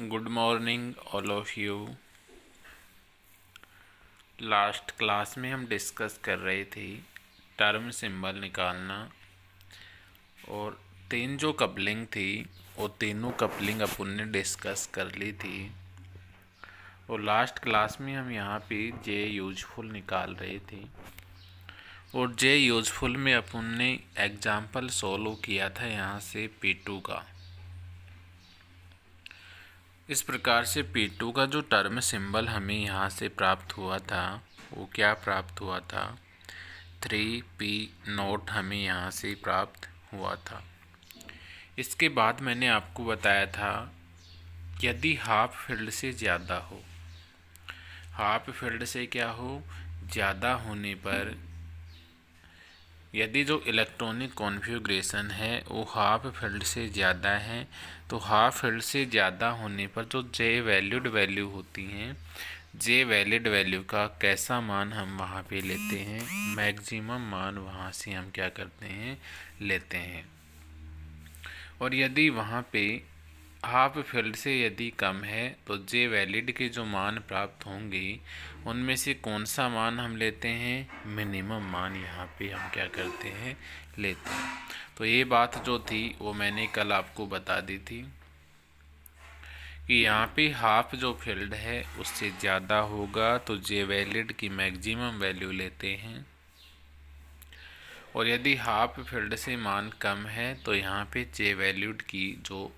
Good morning all of you. Last class में हम discuss कर रहे थे टर्म सिंबल निकालना, और तीन जो कपलिंग थी वो तीनों कपलिंग अपन ने डिस्कस कर ली थी। और लास्ट क्लास में हम यहाँ पे जे यूजफुल निकाल रहे थे, और जे यूजफुल में अपन ने एग्जाम्पल सोल्व किया था यहाँ से P2 का। इस प्रकार से P2 का जो टर्म सिंबल हमें यहाँ से प्राप्त हुआ था वो क्या प्राप्त हुआ था, 3P0 हमें यहाँ से प्राप्त हुआ था। इसके बाद मैंने आपको बताया था यदि हाफ फील्ड से ज़्यादा हो, हाफ फील्ड से क्या हो, ज़्यादा होने पर यदि जो इलेक्ट्रॉनिक कॉन्फ़िगरेशन है वो हाफ फील्ड से ज़्यादा है, तो हाफ फील्ड से ज़्यादा होने पर जो जे वैल्यूड वैल्यू होती हैं, जे वैलिड वैल्यू का कैसा मान हम वहाँ पे लेते हैं, मैक्सिमम मान वहाँ से हम क्या करते हैं, लेते हैं। और यदि वहाँ पे हाफ फील्ड से यदि कम है तो जे वैलिड के जो मान प्राप्त होंगे उनमें से कौन सा मान हम लेते हैं, मिनिमम मान यहाँ पे हम क्या करते हैं, लेते हैं। तो ये बात जो थी वो मैंने कल आपको बता दी थी कि यहाँ पे हाफ जो फील्ड है उससे ज़्यादा होगा तो जे वैलिड की मैक्सिमम वैल्यू लेते हैं, और यदि हाफ फील्ड से मान कम है तो यहाँ पे जे वैल्यूड की जो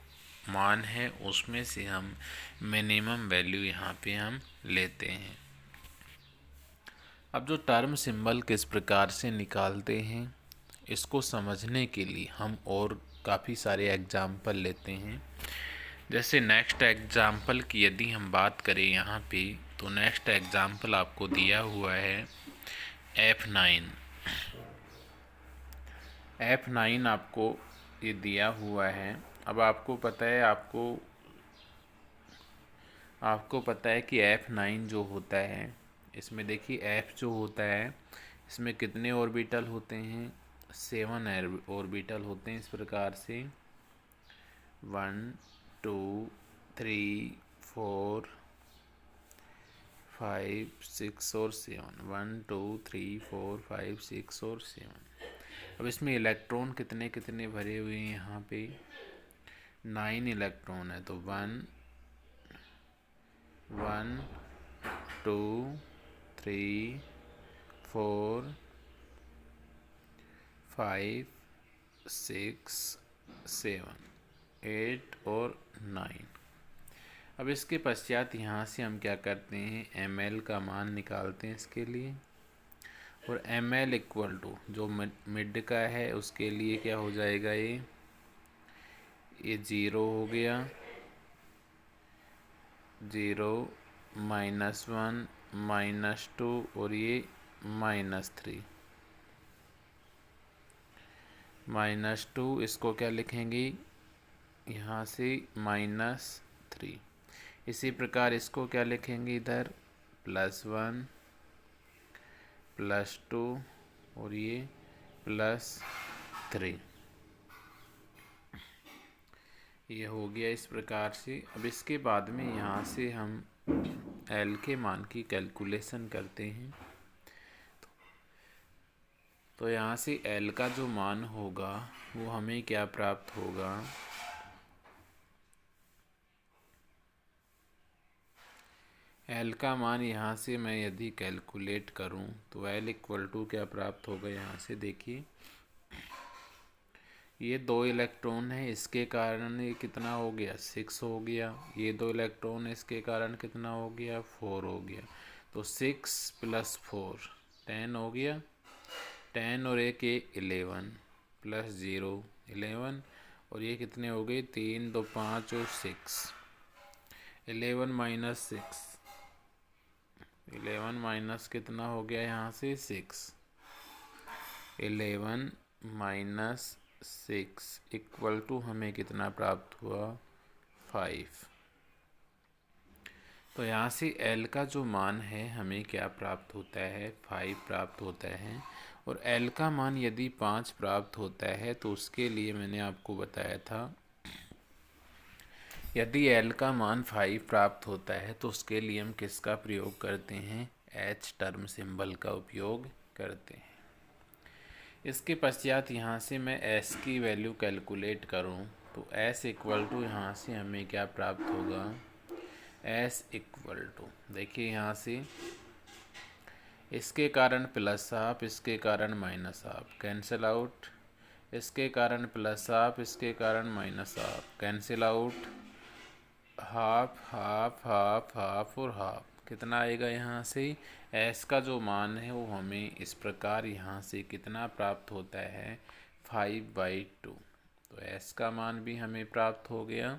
मान है उसमें से हम मिनिमम वैल्यू यहाँ पे हम लेते हैं। अब जो टर्म सिंबल किस प्रकार से निकालते हैं इसको समझने के लिए हम और काफ़ी सारे एग्जाम्पल लेते हैं। जैसे नेक्स्ट एग्जाम्पल की यदि हम बात करें यहाँ पे, तो नेक्स्ट एग्जाम्पल आपको दिया हुआ है F9। F9 आपको ये दिया हुआ है। अब आपको पता है आपको पता है कि F9 जो होता है, इसमें देखिए F जो होता है इसमें कितने ऑर्बिटल होते हैं, 7 ऑर्बिटल होते हैं। इस प्रकार से 1 2 3 4 5 6 और 7, 1 2 3 4 5 6 और 7। अब इसमें इलेक्ट्रॉन कितने कितने भरे हुए हैं, यहाँ पे 9 इलेक्ट्रॉन है। तो 1 1 2 3 4 5 6 7 8 और 9। अब इसके पश्चात यहाँ से हम क्या करते हैं, ml का मान निकालते हैं इसके लिए। और ml इक्वल टू जो मिड का है उसके लिए क्या हो जाएगा, ये 0 हो गया, 0 -1 -2 और ये -3 -2, इसको क्या लिखेंगे यहाँ से -3। इसी प्रकार इसको क्या लिखेंगे इधर, +1 +2 और ये +3। ये हो गया इस प्रकार से। अब इसके बाद में यहाँ से हम L के मान की कैलकुलेशन करते हैं। तो यहाँ से L का जो मान होगा वो हमें क्या प्राप्त होगा, L का मान यहाँ से मैं यदि कैलकुलेट करूँ तो L इक्वल टू क्या प्राप्त होगा, यहाँ से देखिए ये 2 इलेक्ट्रॉन है, इसके कारण ये कितना हो गया, 6 हो गया। ये 2 इलेक्ट्रॉन है, इसके कारण कितना हो गया, 4 हो गया। तो 6 + 4 10 हो गया, 10 और 1 11 +0 11, और ये कितने हो गए, 3 2 5 और 6, 11 - 6, 11 माइनस कितना हो गया यहाँ से 6, 11 - 6 इक्वल टू हमें कितना प्राप्त हुआ, 5। तो यहाँ से L का जो मान है हमें क्या प्राप्त होता है, 5 प्राप्त होता है। और L का मान यदि 5 प्राप्त होता है तो उसके लिए मैंने आपको बताया था यदि एल का मान 5 प्राप्त होता है तो उसके लिए हम किसका प्रयोग करते हैं? एच टर्म सिंबल का उपयोग करते हैं। इसके पश्चात यहाँ से मैं एस की वैल्यू कैलकुलेट करूँ तो एस इक्वल टू यहाँ से हमें क्या प्राप्त होगा? एस इक्वल टू, देखिए यहाँ से इसके कारण प्लस हाफ, इसके कारण माइनस हाफ, कैंसिल आउट। इसके कारण प्लस हाफ, इसके कारण minus half, cancel out. Half half half half और हाफ, कितना आएगा यहाँ से? एस का जो मान है वो हमें इस प्रकार यहाँ से कितना प्राप्त होता है? 5/2। तो एस का मान भी हमें प्राप्त हो गया।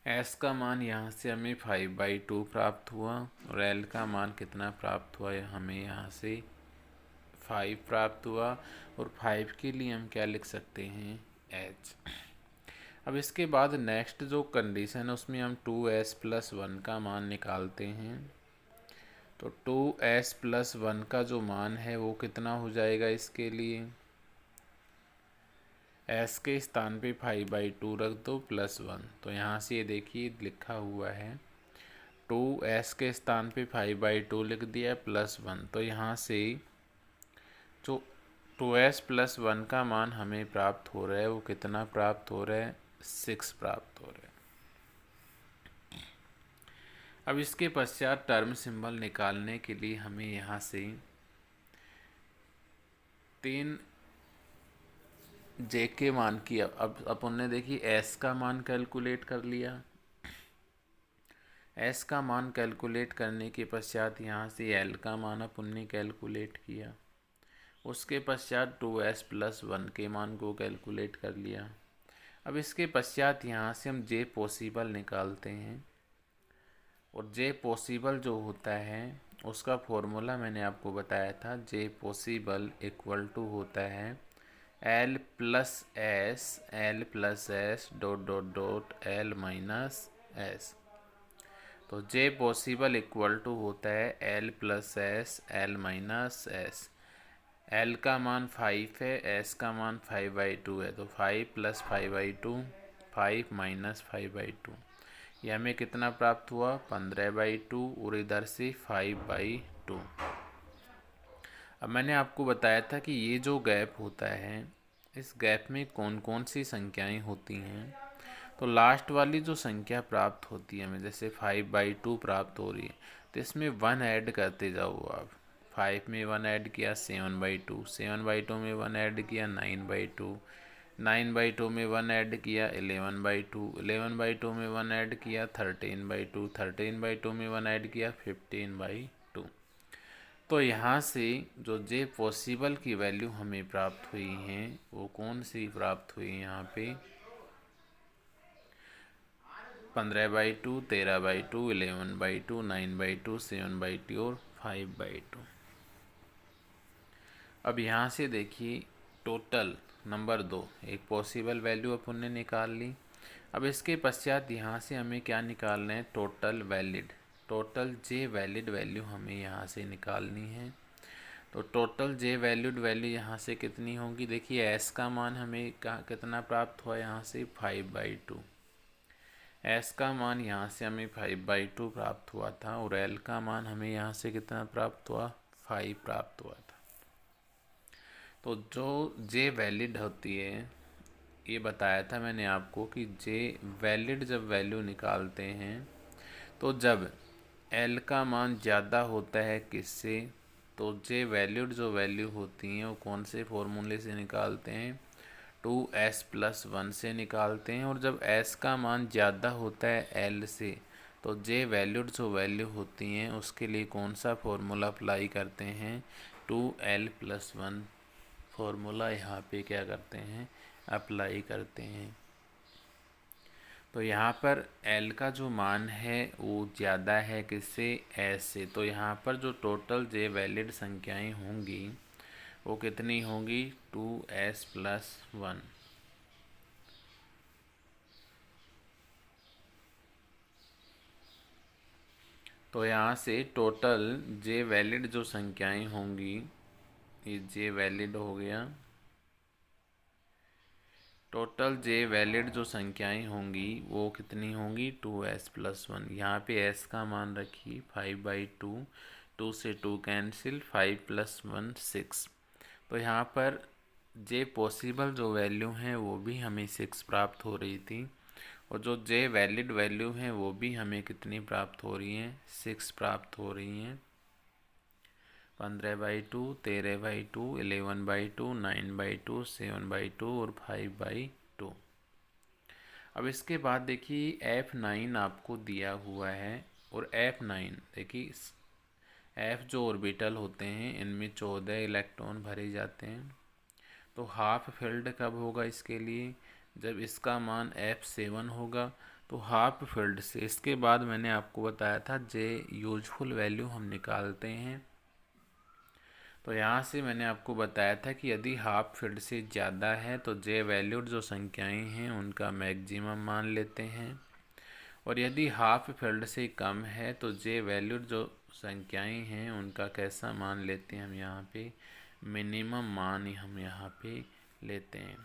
एस का मान यहाँ से हमें 5/2 प्राप्त हुआ और एल का मान कितना प्राप्त हुआ? हमें यहाँ से 5 प्राप्त हुआ और 5 के लिए हम क्या लिख सकते हैं? एच। अब इसके बाद नेक्स्ट जो कंडीशन है उसमें हम 2s+1 का मान निकालते हैं। तो 2s+1 का जो मान है वो कितना हो जाएगा? इसके लिए s के स्थान पे 5/2 रख दो +1। तो यहाँ से ये देखिए लिखा हुआ है 2s के स्थान पे 5/2 लिख दिया +1। तो यहाँ से जो 2s+1 का मान हमें प्राप्त हो रहा है वो कितना प्राप्त हो रहा है? 6 प्राप्त हो रहा है। अब इसके पश्चात टर्म सिंबल निकालने के लिए हमें यहाँ से 3 जे के मान की अब अपन ने देखिए एस का मान कैलकुलेट कर लिया। एस का मान कैलकुलेट करने के पश्चात यहाँ से एल का मान अपन ने कैलकुलेट किया। उसके पश्चात 2s+1 के मान को कैलकुलेट कर लिया। अब इसके पश्चात यहाँ से हम जे पॉसिबल निकालते हैं और जे पॉसिबल जो होता है उसका फॉर्मूला मैंने आपको बताया था। जे पॉसिबल इक्वल टू होता है L plus S dot dot dot L minus S. तो जे पॉसिबल इक्वल टू होता है L plus S L minus S. L का मान 5 है, S का मान 5/2 है। तो 5 + 5/2, 5 माइनस 5/2, ये हमें कितना प्राप्त हुआ? 15/2 और इधर से 5/2। अब मैंने आपको बताया था कि ये जो गैप होता है इस गैप में कौन कौन सी संख्याएं होती हैं। तो लास्ट वाली जो संख्या प्राप्त होती है हमें, जैसे 5/2 प्राप्त हो रही है, तो इसमें 1 ऐड करते जाओ आप। 5 में 1 ऐड किया 7/2, 7/2 में 1 ऐड किया 9/2, 9/2 में 1 ऐड किया 11/2, 11/2 में 1 ऐड किया 13/2, 13/2 में 1 ऐड किया 15/2। तो यहाँ से जो जे पॉसिबल की वैल्यू हमें प्राप्त हुई हैं वो कौन सी प्राप्त हुई? यहाँ पे 15/2, 13/2, 11/2, 9/2, 7/2 और 5/2। अब यहाँ से देखिए टोटल नंबर 2 एक पॉसिबल वैल्यू अपन ने निकाल ली। अब इसके पश्चात यहाँ से हमें क्या निकालना है? टोटल वैलिड, टोटल जे वैलिड वैल्यू हमें यहाँ से निकालनी है। तो टोटल जे वैल्यूड वैल्यू यहाँ से कितनी होगी? देखिए एस का मान हमें कितना प्राप्त हुआ? यहाँ से 5/2। एस का मान यहाँ से हमें 5/2 प्राप्त हुआ था और एल का मान हमें यहाँ से कितना प्राप्त हुआ? 5 प्राप्त हुआ था। तो जो जे वैलिड होती है, ये बताया था मैंने आपको कि जे वैलिड जब वैल्यू निकालते हैं तो जब एल का मान ज़्यादा होता है किससे? तो जे वैल्यूड जो वैल्यू होती हैं वो कौन से फॉर्मूले से निकालते हैं? 2s+1 से निकालते हैं। और जब s का मान ज़्यादा होता है l से तो जे वैल्यूड जो वैल्यू होती हैं उसके लिए कौन सा फॉर्मूला अप्लाई करते हैं? 2l+1 फॉर्मूला यहाँ पे क्या करते हैं? अप्लाई करते हैं। तो यहाँ पर L का जो मान है वो ज़्यादा है किससे? S से। तो यहाँ पर जो टोटल जे वैलिड संख्याएं होंगी वो कितनी होंगी? 2s+1। तो यहाँ से टोटल जे वैलिड जो संख्याएं होंगी, ये जे वैलिड हो गया, टोटल जे वैलिड जो संख्याएं होंगी वो कितनी होंगी 2s+1। यहाँ पे s का मान रखिए 5/2, 2 से 2 कैंसिल, 5+1 6। तो यहाँ पर जे पॉसिबल जो वैल्यू हैं वो भी हमें 6 प्राप्त हो रही थी, और जो जे वैलिड वैल्यू हैं वो भी हमें कितनी प्राप्त हो रही हैं 6 प्राप्त हो रही हैं। 15/2, 13/2, 11/2, 9/2, 7/2 और 5/2। अब इसके बाद देखिए F9 आपको दिया हुआ है, और F9 देखिए F जो ऑर्बिटल होते हैं इनमें 14 इलेक्ट्रॉन भरे जाते हैं। तो हाफ फिल्ड कब होगा इसके लिए, जब इसका मान F7 होगा। तो हाफ फिल्ड से इसके बाद मैंने आपको बताया था जे यूजफुल वैल्यू हम निकालते हैं। तो यहाँ से मैंने आपको बताया था कि यदि हाफ फील्ड से ज़्यादा है तो जे वैल्यूड जो संख्याएं हैं उनका मैक्सिमम मान लेते हैं, और यदि हाफ फील्ड से कम है तो जे वैल्यूड जो संख्याएं हैं उनका कैसा मान लेते हैं हम यहाँ पे मिनिमम मान हम यहाँ पे लेते हैं।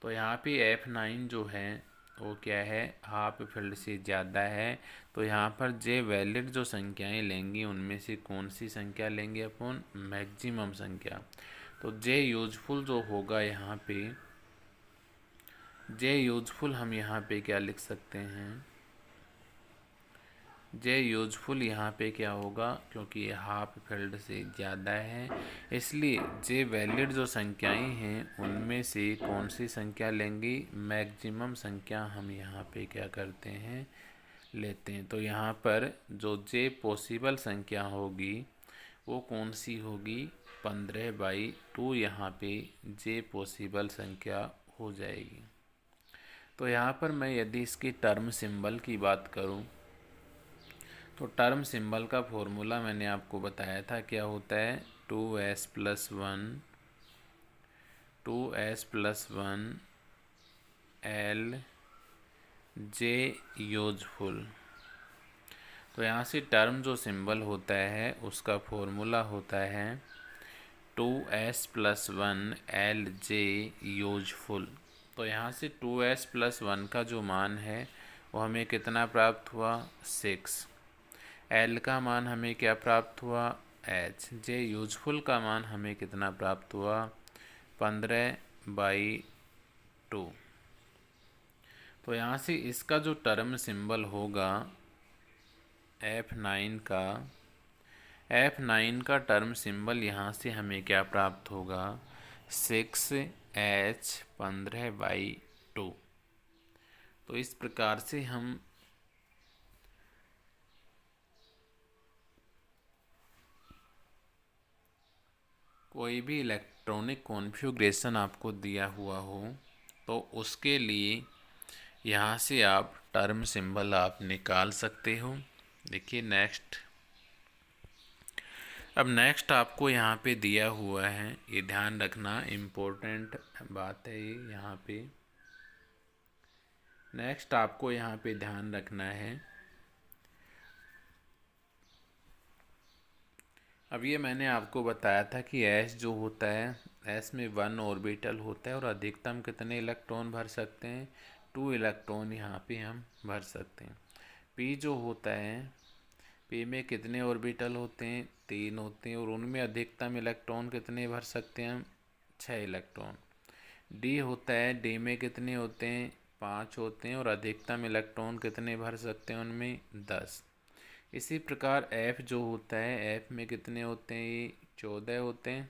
तो यहाँ पे F9 जो है वो क्या है हाफ फील्ड से ज़्यादा है। तो यहाँ पर जे वैलिड जो संख्याएं लेंगी उनमें से कौन सी संख्या लेंगे अपन मैक्सिमम संख्या। तो जे यूजफुल जो होगा यहाँ पे, जे यूजफुल हम यहाँ पे क्या लिख सकते हैं, जे यूजफुल यहाँ पे क्या होगा, क्योंकि ये हाफ फील्ड से ज़्यादा है इसलिए जे वैलिड जो संख्याएं हैं उनमें से कौन सी संख्या लेंगी मैक्सिमम संख्या हम यहाँ पे क्या करते हैं लेते हैं। तो यहाँ पर जो जे पॉसिबल संख्या होगी वो कौन सी होगी 15/2 यहाँ पे जे पॉसिबल संख्या हो जाएगी। तो यहाँ पर मैं यदि इसकी टर्म सिंबल की बात करूँ तो टर्म सिंबल का फॉर्मूला मैंने आपको बताया था क्या होता है 2s+1 L जे यूजफुल। तो यहाँ से टर्म जो सिंबल होता है उसका फॉर्मूला होता है 2s+1 L जे यूजफुल। तो यहाँ से 2s+1 का जो मान है वो हमें कितना प्राप्त हुआ 6। L का मान हमें क्या प्राप्त हुआ H। जे यूजफुल का मान हमें कितना प्राप्त हुआ 15/2। तो यहाँ से इसका जो टर्म सिंबल होगा F9 का टर्म सिंबल यहाँ से हमें क्या प्राप्त होगा 6H 15/2। तो इस प्रकार से हम कोई भी इलेक्ट्रॉनिक कॉन्फ़िगरेशन आपको दिया हुआ हो तो उसके लिए यहाँ से आप टर्म सिंबल आप निकाल सकते हो। देखिए अब नेक्स्ट आपको यहाँ पे दिया हुआ है, ये ध्यान रखना इम्पोर्टेंट बात है ये यहाँ पे। नेक्स्ट आपको यहाँ पे ध्यान रखना है, अब ये मैंने आपको बताया था कि S जो होता है S में 1 ऑर्बिटल होता है और अधिकतम कितने इलेक्ट्रॉन भर सकते हैं 2 इलेक्ट्रॉन यहाँ पे हम भर सकते हैं। P जो होता है P में कितने ऑर्बिटल होते हैं 3 होते हैं, और उनमें अधिकतम इलेक्ट्रॉन कितने भर सकते हैं हम 6 इलेक्ट्रॉन। D होता है D में कितने होते हैं 5 होते हैं, और अधिकतम इलेक्ट्रॉन कितने भर सकते हैं उनमें 10। इसी प्रकार F जो होता है F में कितने होते हैं ये 14 होते हैं,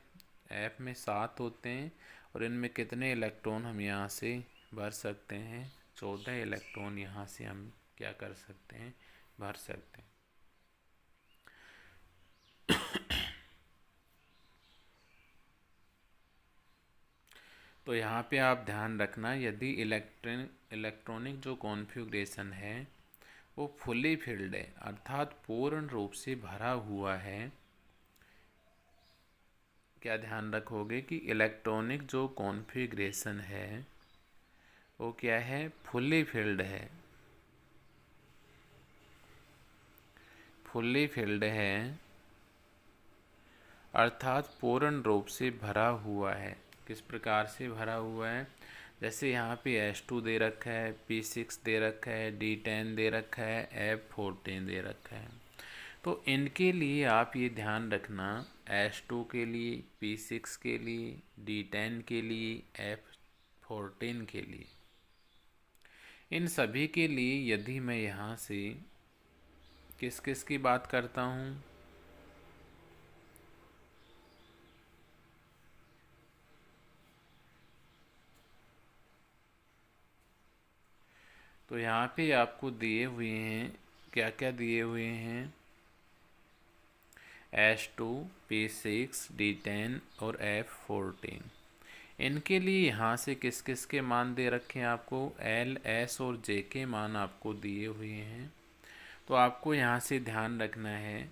F में 7 होते हैं, और इनमें कितने इलेक्ट्रॉन हम यहाँ से भर सकते हैं 14 इलेक्ट्रॉन यहाँ से हम क्या कर सकते हैं भर सकते हैं। तो यहाँ पे आप ध्यान रखना यदि इलेक्ट्रॉनिक जो कॉन्फ़िगरेशन है वो फुली फिल्ड है अर्थात पूर्ण रूप से भरा हुआ है, क्या ध्यान रखोगे कि इलेक्ट्रॉनिक जो कॉन्फ़िगरेशन है वो क्या है फुली फिल्ड है, फुली फिल्ड है अर्थात पूर्ण रूप से भरा हुआ है। किस प्रकार से भरा हुआ है, जैसे यहाँ पे H2 दे रखा है, P6 दे रखा है, D10 दे रखा है, F14 दे रखा है। तो इनके लिए आप ये ध्यान रखना, H2 के लिए, P6 के लिए, D10 के लिए, F14 के लिए, इन सभी के लिए यदि मैं यहाँ से किस किस की बात करता हूँ, तो यहाँ पे आपको दिए हुए हैं, क्या क्या दिए हुए हैं, H2, P6, D10 और F14। इनके लिए यहाँ से किस किस के मान दे रखे हैं आपको, L, S और J के मान आपको दिए हुए हैं। तो आपको यहाँ से ध्यान रखना है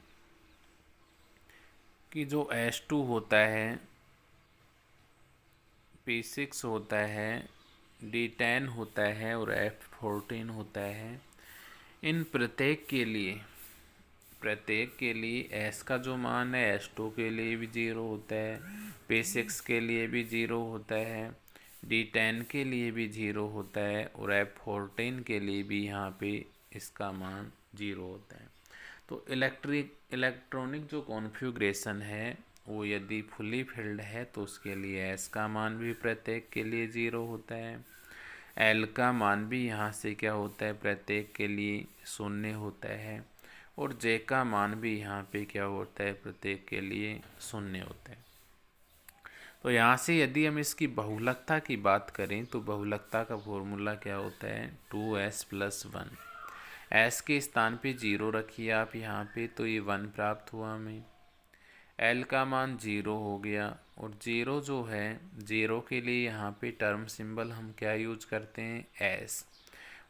कि जो H2 होता है, P6 होता है, D10 होता है और F14 होता है, इन प्रत्येक के लिए S का जो मान है H2 के लिए भी ज़ीरो होता है, P6 के लिए भी ज़ीरो होता है, D10 के लिए भी ज़ीरो होता है और F14 के लिए भी यहाँ पे इसका मान ज़ीरो होता है। तो इलेक्ट्रॉनिक जो कॉन्फ़िगरेशन है वो यदि फुली फिल्ड है तो उसके लिए S का मान भी प्रत्येक के लिए ज़ीरो होता है, L का मान भी यहाँ से क्या होता है, प्रत्येक के लिए शून्य होता है, और J का मान भी यहाँ पे क्या होता है, प्रत्येक के लिए शून्य होता है। तो यहाँ से यदि हम इसकी बहुलकता की बात करें तो बहुलकता का फॉर्मूला क्या होता है, 2s+1। S के स्थान पे ज़ीरो रखिए आप यहाँ पे, तो ये 1 प्राप्त हुआ हमें। L का मान ज़ीरो हो गया, और ज़ीरो जो है, ज़ीरो के लिए यहाँ पे टर्म सिंबल हम क्या यूज करते हैं, S।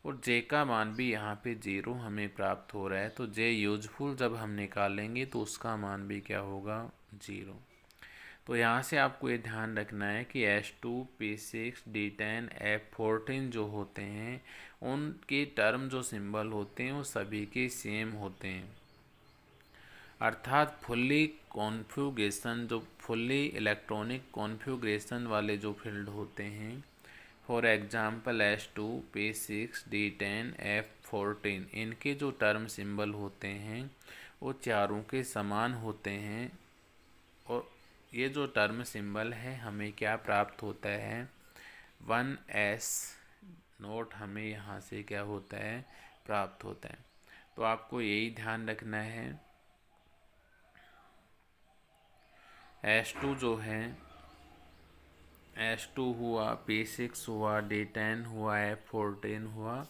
और J का मान भी यहाँ पे ज़ीरो हमें प्राप्त हो रहा है, तो J यूजफुल जब हम निकालेंगे तो उसका मान भी क्या होगा, ज़ीरो। तो यहाँ से आपको ये ध्यान रखना है कि H2, P6, D10, F14 जो होते हैं उनके टर्म जो सिंबल होते हैं वो सभी के सेम होते हैं, अर्थात फुल्ली इलेक्ट्रॉनिक कॉन्फ़िगरेशन वाले जो फील्ड होते हैं, for example H2, P6, D10, F14, इनके जो टर्म सिंबल होते हैं वो चारों के समान होते हैं, और ये जो टर्म सिंबल है हमें क्या प्राप्त होता है, 1s नोट हमें यहाँ से क्या होता है, प्राप्त होता है। तो आपको यही ध्यान रखना है, H2 जो है, H2 हुआ, P6 हुआ, D10 हुआ, F14 हुआ,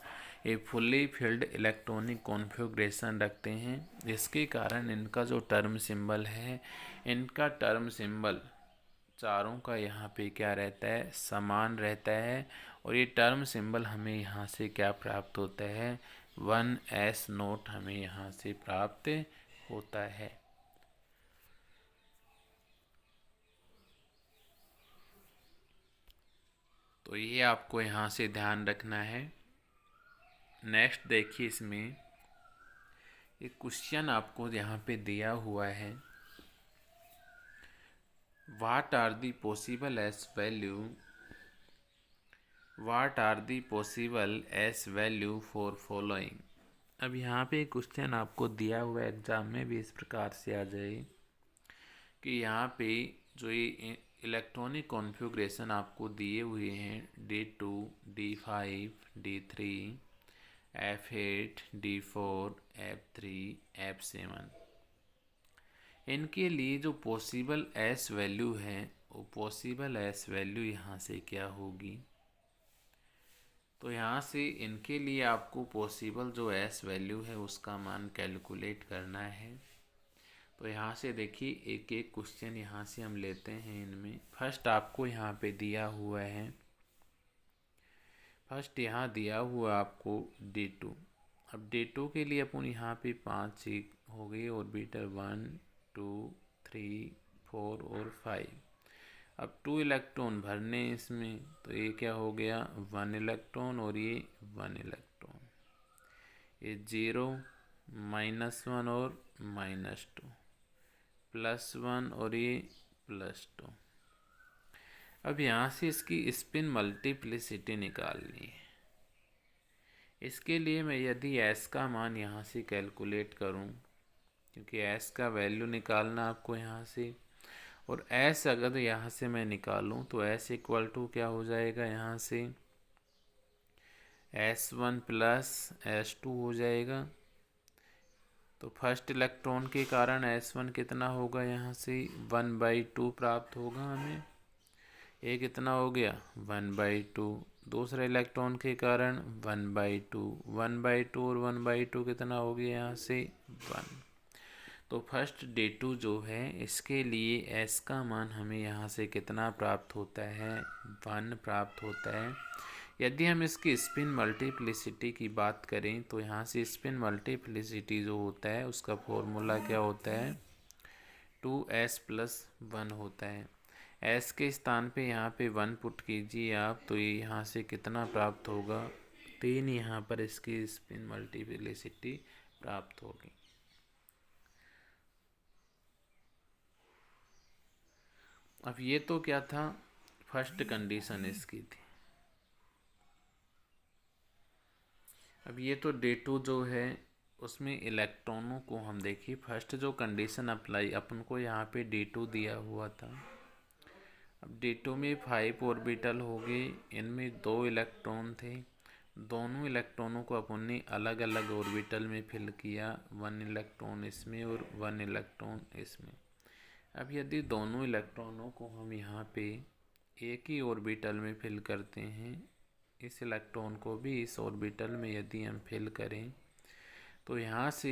ये फुल्ली फिल्ड इलेक्ट्रॉनिक कॉन्फ़िगरेशन रखते हैं, जिसके कारण इनका जो टर्म सिंबल है, इनका टर्म सिंबल चारों का यहाँ पे क्या रहता है, समान रहता है, और ये टर्म सिंबल हमें यहाँ से क्या प्राप्त होता है, 1s नोट हमें यहाँ से प्राप्त होता है। तो ये आपको यहाँ से ध्यान रखना है। नेक्स्ट देखिए, इसमें एक क्वेश्चन आपको यहाँ पे दिया हुआ है, what are the possible S value for following. अब यहाँ पे क्वेश्चन आपको दिया हुआ है, एग्जाम में भी इस प्रकार से आ जाए कि यहाँ पे जो ये इलेक्ट्रॉनिक कॉन्फ़िगरेशन आपको दिए हुए हैं, D2, D5, D3, F8, D4, F3, F7, इनके लिए जो पॉसिबल एस वैल्यू है वो पॉसिबल एस वैल्यू यहाँ से क्या होगी। तो यहाँ से इनके लिए आपको पॉसिबल जो एस वैल्यू है उसका मान कैलकुलेट करना है। तो यहाँ से देखिए, एक एक क्वेश्चन यहाँ से हम लेते हैं। इनमें फर्स्ट आपको यहाँ पे दिया हुआ है, फर्स्ट यहाँ दिया हुआ आपको D2। अब D2 के लिए अपन यहाँ पे 5 हो गई, ऑर्बिटल 1, 2, 3, 4 और 5। अब 2 इलेक्ट्रॉन भरने इसमें, तो ये क्या हो गया, 1 इलेक्ट्रॉन और ये 1 इलेक्ट्रॉन, ये 0, -1 और -2, +1 और ये +2। अब यहाँ से इसकी स्पिन मल्टीप्लिसिटी निकालनी है। इसके लिए मैं यदि s का मान यहाँ से कैलकुलेट करूँ, क्योंकि s का वैल्यू निकालना आपको यहाँ से, और s अगर यहाँ से मैं निकालूँ तो s इक्वल टू क्या हो जाएगा, यहाँ से S1 प्लस S2 हो जाएगा। तो फर्स्ट इलेक्ट्रॉन के कारण S1 कितना होगा, यहाँ से 1/2 प्राप्त होगा हमें। ये कितना हो गया, 1/2। दूसरे इलेक्ट्रॉन के कारण 1/2, 1/2 और 1/2 कितना हो गया, यहाँ से 1। तो फर्स्ट D2 जो है इसके लिए S का मान हमें यहाँ से कितना प्राप्त होता है, 1 प्राप्त होता है। यदि हम इसकी स्पिन मल्टीप्लिसिटी की बात करें तो यहाँ से स्पिन मल्टीप्लिसिटी जो होता है उसका फॉर्मूला क्या होता है, 2s + 1 होता है। s के स्थान पे यहाँ पे 1 पुट कीजिए आप, तो ये यहाँ से कितना प्राप्त होगा, 3 यहाँ पर इसकी स्पिन मल्टीप्लिसिटी प्राप्त होगी। अब ये तो क्या था, फर्स्ट कंडीशन इसकी थी। अब ये तो D2 जो है उसमें इलेक्ट्रॉनों को हम देखिए, फर्स्ट जो कंडीशन अप्लाई अपन को यहाँ पे D2 दिया हुआ था। अब D2 में 5 ऑर्बिटल हो गए, इनमें 2 इलेक्ट्रॉन थे। दोनों इलेक्ट्रॉनों को अपन ने अलग अलग ऑर्बिटल में फिल किया, 1 इलेक्ट्रॉन इसमें और 1 इलेक्ट्रॉन इसमें। अब यदि दोनों इलेक्ट्रॉनों को हम यहाँ पे एक ही ऑर्बिटल में फिल करते हैं, इस इलेक्ट्रॉन को भी इस ऑर्बिटल में यदि हम फिल करें, तो यहाँ से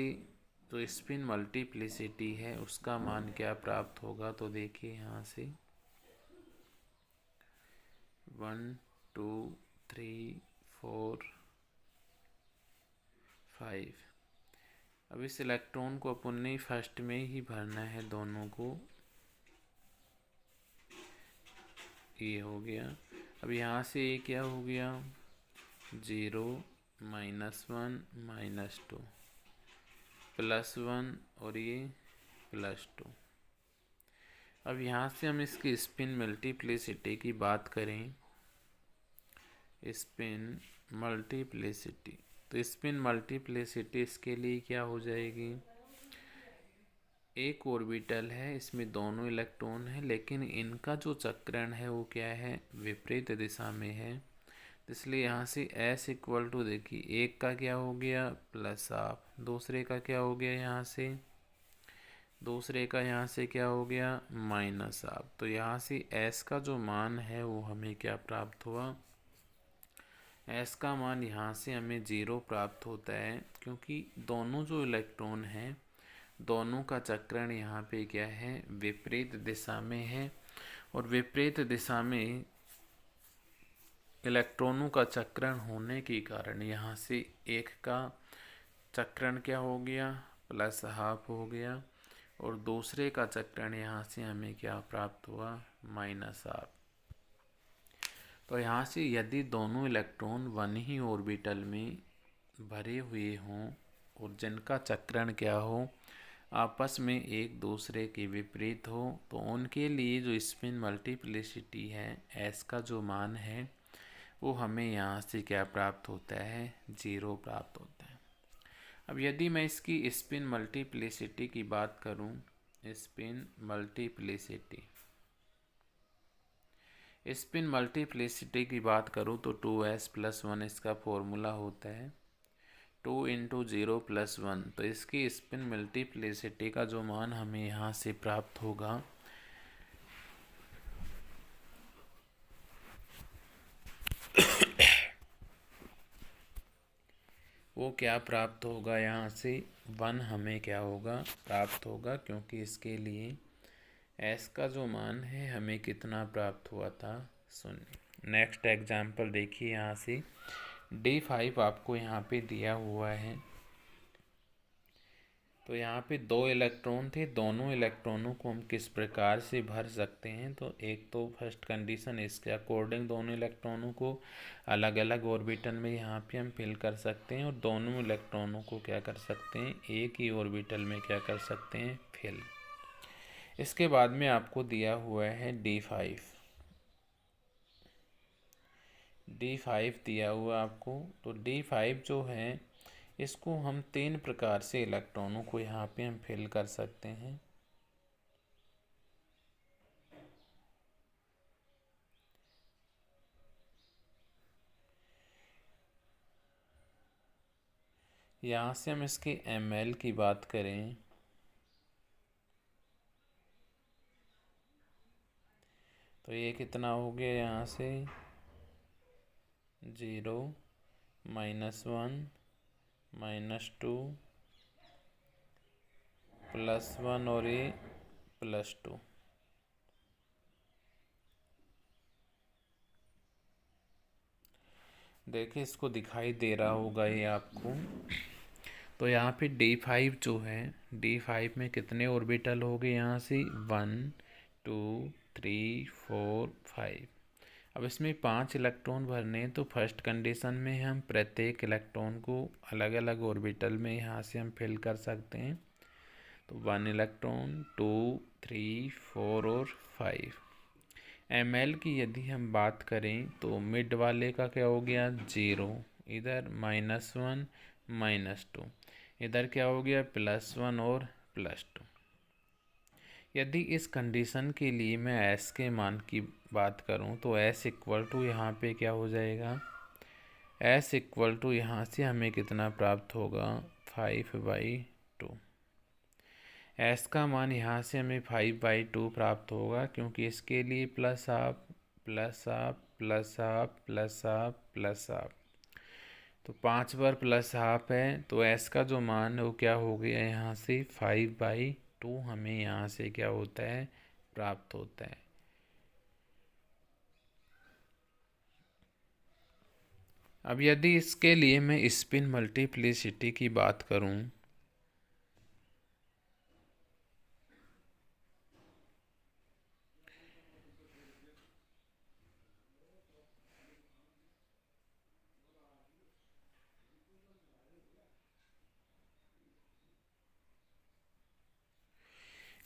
जो स्पिन मल्टीप्लिसिटी है उसका मान क्या प्राप्त होगा। तो देखिए यहाँ से 1 2 3 4 5। अब इस इलेक्ट्रॉन को अपन ने फर्स्ट में ही भरना है दोनों को, ये हो गया। अब यहाँ से ये क्या हो गया, 0 -1 -2 +1 और ये +2। अब यहाँ से हम इसकी स्पिन मल्टीप्लिसिटी की बात करें, स्पिन मल्टीप्लिसिटी, तो स्पिन मल्टीप्लिसिटी इसके लिए क्या हो जाएगी, एक ऑर्बिटल है, इसमें दोनों इलेक्ट्रॉन है, लेकिन इनका जो चक्रण है वो क्या है, विपरीत दिशा में है। इसलिए यहाँ से S इक्वल टू देखिए, एक का क्या हो गया +1/2, दूसरे का क्या हो गया, यहाँ से दूसरे का यहाँ से क्या हो गया -1/2। तो यहाँ से S का जो मान है वो हमें क्या प्राप्त हुआ, S का मान यहाँ से हमें 0 प्राप्त होता है, क्योंकि दोनों जो इलेक्ट्रॉन हैं दोनों का चक्रण यहाँ पे क्या है, विपरीत दिशा में है। और विपरीत दिशा में इलेक्ट्रॉनों का चक्रण होने के कारण यहाँ से एक का चक्रण क्या हो गया, +12 हो गया, और दूसरे का चक्रण यहाँ से हमें क्या प्राप्त हुआ, -12। तो यहाँ से यदि दोनों इलेक्ट्रॉन 1 ही ऑर्बिटल में भरे हुए हों और जिनका चक्रण क्या हो, आपस में एक दूसरे के विपरीत हो, तो उनके लिए जो स्पिन मल्टीप्लिसिटी है S का जो मान है वो हमें यहाँ से क्या प्राप्त होता है, 0 प्राप्त होता है। अब यदि मैं इसकी स्पिन मल्टीप्लिसिटी की बात करूँ, स्पिन मल्टीप्लिसिटी की बात करूँ तो 2s + 1 इसका फॉर्मूला होता है, 2 × 0 + 1। तो इसकी स्पिन मल्टीप्लिसिटी का जो मान हमें यहाँ से प्राप्त होगा, वो क्या प्राप्त होगा, यहाँ से 1 हमें क्या होगा प्राप्त होगा, क्योंकि इसके लिए S का जो मान है हमें कितना प्राप्त हुआ था, 0। नेक्स्ट एग्जाम्पल देखिए, यहाँ से D5 आपको यहाँ पे दिया हुआ है। तो यहाँ पे 2 इलेक्ट्रॉन थे, दोनों इलेक्ट्रॉनों को हम किस प्रकार से भर सकते हैं, तो एक तो फर्स्ट कंडीशन इसके अकॉर्डिंग दोनों इलेक्ट्रॉनों को अलग अलग ऑर्बिटल में यहाँ पे हम फिल कर सकते हैं, और दोनों इलेक्ट्रॉनों को क्या कर सकते हैं, एक ही ऑर्बिटल में क्या कर सकते हैं, फिल। इसके बाद में आपको दिया हुआ है D5। D5 दिया हुआ आपको। तो D5 जो है इसको हम 3 प्रकार से इलेक्ट्रॉनों को यहाँ पे हम फिल कर सकते हैं। यहाँ से हम इसके ml की बात करें तो ये कितना हो गया, यहाँ से 0 -1 -2 +1 और ये +2। देखिए इसको दिखाई दे रहा होगा ये आपको। तो यहाँ पे D5 जो है, D5 में कितने ऑर्बिटल हो गए, यहाँ से 1 2 3 4 5। अब इसमें 5 इलेक्ट्रॉन भरने हैं। तो फर्स्ट कंडीशन में हम प्रत्येक इलेक्ट्रॉन को अलग अलग ऑर्बिटल में यहाँ से हम फिल कर सकते हैं। तो 1 इलेक्ट्रॉन 2 3 4 और 5। ml की यदि हम बात करें तो मिड वाले का क्या हो गया, 0, इधर -1 -2, इधर क्या हो गया +1 और +2। यदि इस कंडीशन के लिए मैं s के मान की बात करूं तो s इक्वल टू यहाँ पे क्या हो जाएगा, s इक्वल टू यहाँ से हमें कितना प्राप्त होगा, 5/2। s का मान यहाँ से हमें 5/2 प्राप्त होगा, क्योंकि इसके लिए plus half plus half plus half plus half plus half, तो 5 बार प्लस हाफ है। तो s का जो मान है वो क्या हो गया, यहाँ से 5/2 हमें यहाँ से क्या होता है, प्राप्त होता है। अब यदि इसके लिए मैं स्पिन मल्टीप्लिसिटी की बात करूं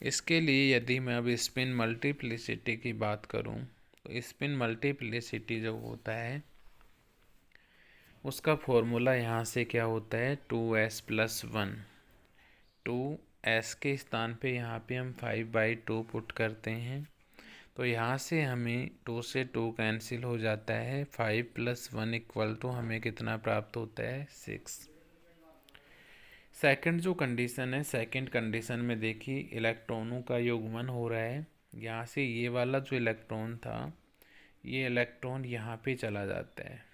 इसके लिए, यदि मैं अब स्पिन मल्टीप्लिसिटी की बात करूं तो स्पिन मल्टीप्लिसिटी जो होता है उसका फॉर्मूला यहाँ से क्या होता है, 2s+1। 2s के स्थान पे यहाँ पे हम 5/2 पुट करते हैं। तो यहाँ से हमें 2 से 2 कैंसिल हो जाता है। 5 + 1 इक्वल टू हमें कितना प्राप्त होता है, 6। सेकंड जो कंडीशन है, सेकंड कंडीशन में देखिए इलेक्ट्रॉनों का युग्मन हो रहा है। यहाँ से ये वाला जो इलेक्ट्रॉन था, ये इलेक्ट्रॉन यहाँ पे चला जाता है।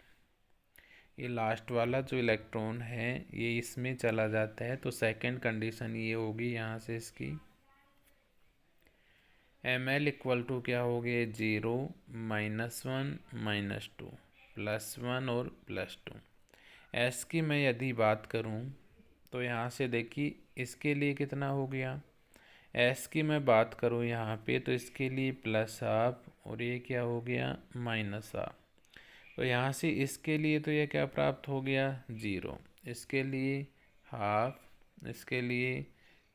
ये लास्ट वाला जो इलेक्ट्रॉन है ये इसमें चला जाता है। तो सेकंड कंडीशन ये होगी यहाँ से इसकी, ml इक्वल टू क्या हो गया, 0 -1 -2 +1 और +2। s की मैं यदि बात करूँ तो यहाँ से देखिए इसके लिए कितना हो गया, s की मैं बात करूँ यहाँ पे तो इसके लिए +1/2 और ये क्या हो गया, -1/2। तो यहाँ से इसके लिए तो ये क्या प्राप्त हो गया, 0। इसके लिए हाफ, इसके लिए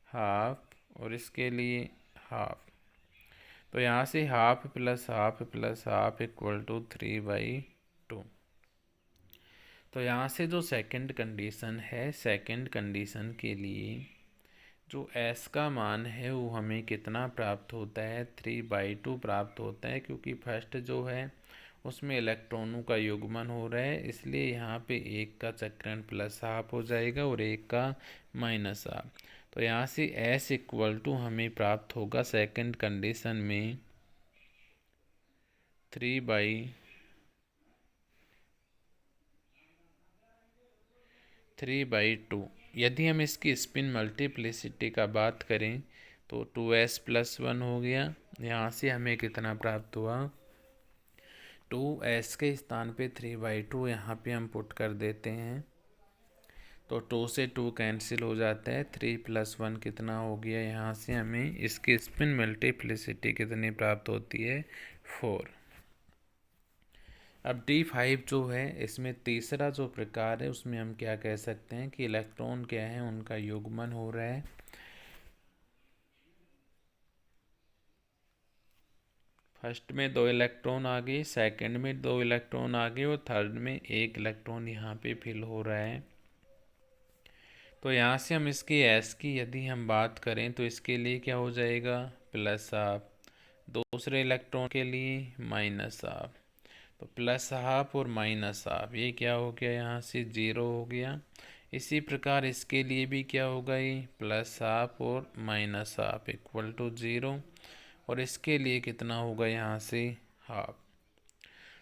हाफ और इसके लिए हाफ। तो यहाँ से half plus half plus half equal to 3/2। तो यहाँ से जो सेकंड कंडीशन है, सेकंड कंडीशन के लिए जो s का मान है वो हमें कितना प्राप्त होता है, 3/2 प्राप्त होता है। क्योंकि फर्स्ट जो है उसमें इलेक्ट्रॉनों का युग्मन हो रहा है, इसलिए यहाँ पे एक का चक्रण +1/2 हो जाएगा और एक का -1/2। तो यहाँ से s इक्वल टू हमें प्राप्त होगा सेकंड कंडीशन में 3/2। यदि हम इसकी स्पिन मल्टीप्लिसिटी का बात करें तो 2s+1 हो गया। यहाँ से हमें कितना प्राप्त हुआ, 2s के स्थान पे 3/2 यहाँ पे हम पुट कर देते हैं। तो 2 से 2 कैंसिल हो जाता है। 3 + 1 कितना हो गया, यहाँ से हमें इसकी स्पिन मल्टीप्लिसिटी कितनी प्राप्त होती है, 4। अब D5 जो है इसमें तीसरा जो प्रकार है उसमें हम क्या कह सकते हैं कि इलेक्ट्रॉन क्या है, उनका युग्मन हो रहा है। फर्स्ट में 2 इलेक्ट्रॉन आ गए, सेकंड में 2 इलेक्ट्रॉन आ गए और थर्ड में 1 इलेक्ट्रॉन यहाँ पे फिल हो रहा है। तो यहाँ से हम इसकी एस की यदि हम बात करें तो इसके लिए क्या हो जाएगा, प्लस हाफ। दूसरे इलेक्ट्रॉन के लिए माइनस हाफ। तो प्लस हाफ और माइनस हाफ, ये क्या हो गया, यहाँ से 0 हो गया। इसी प्रकार इसके लिए भी क्या होगा, ये प्लस हाफ और माइनस हाफ इक्वल टू 0। और इसके लिए कितना होगा, यहाँ से हाफ।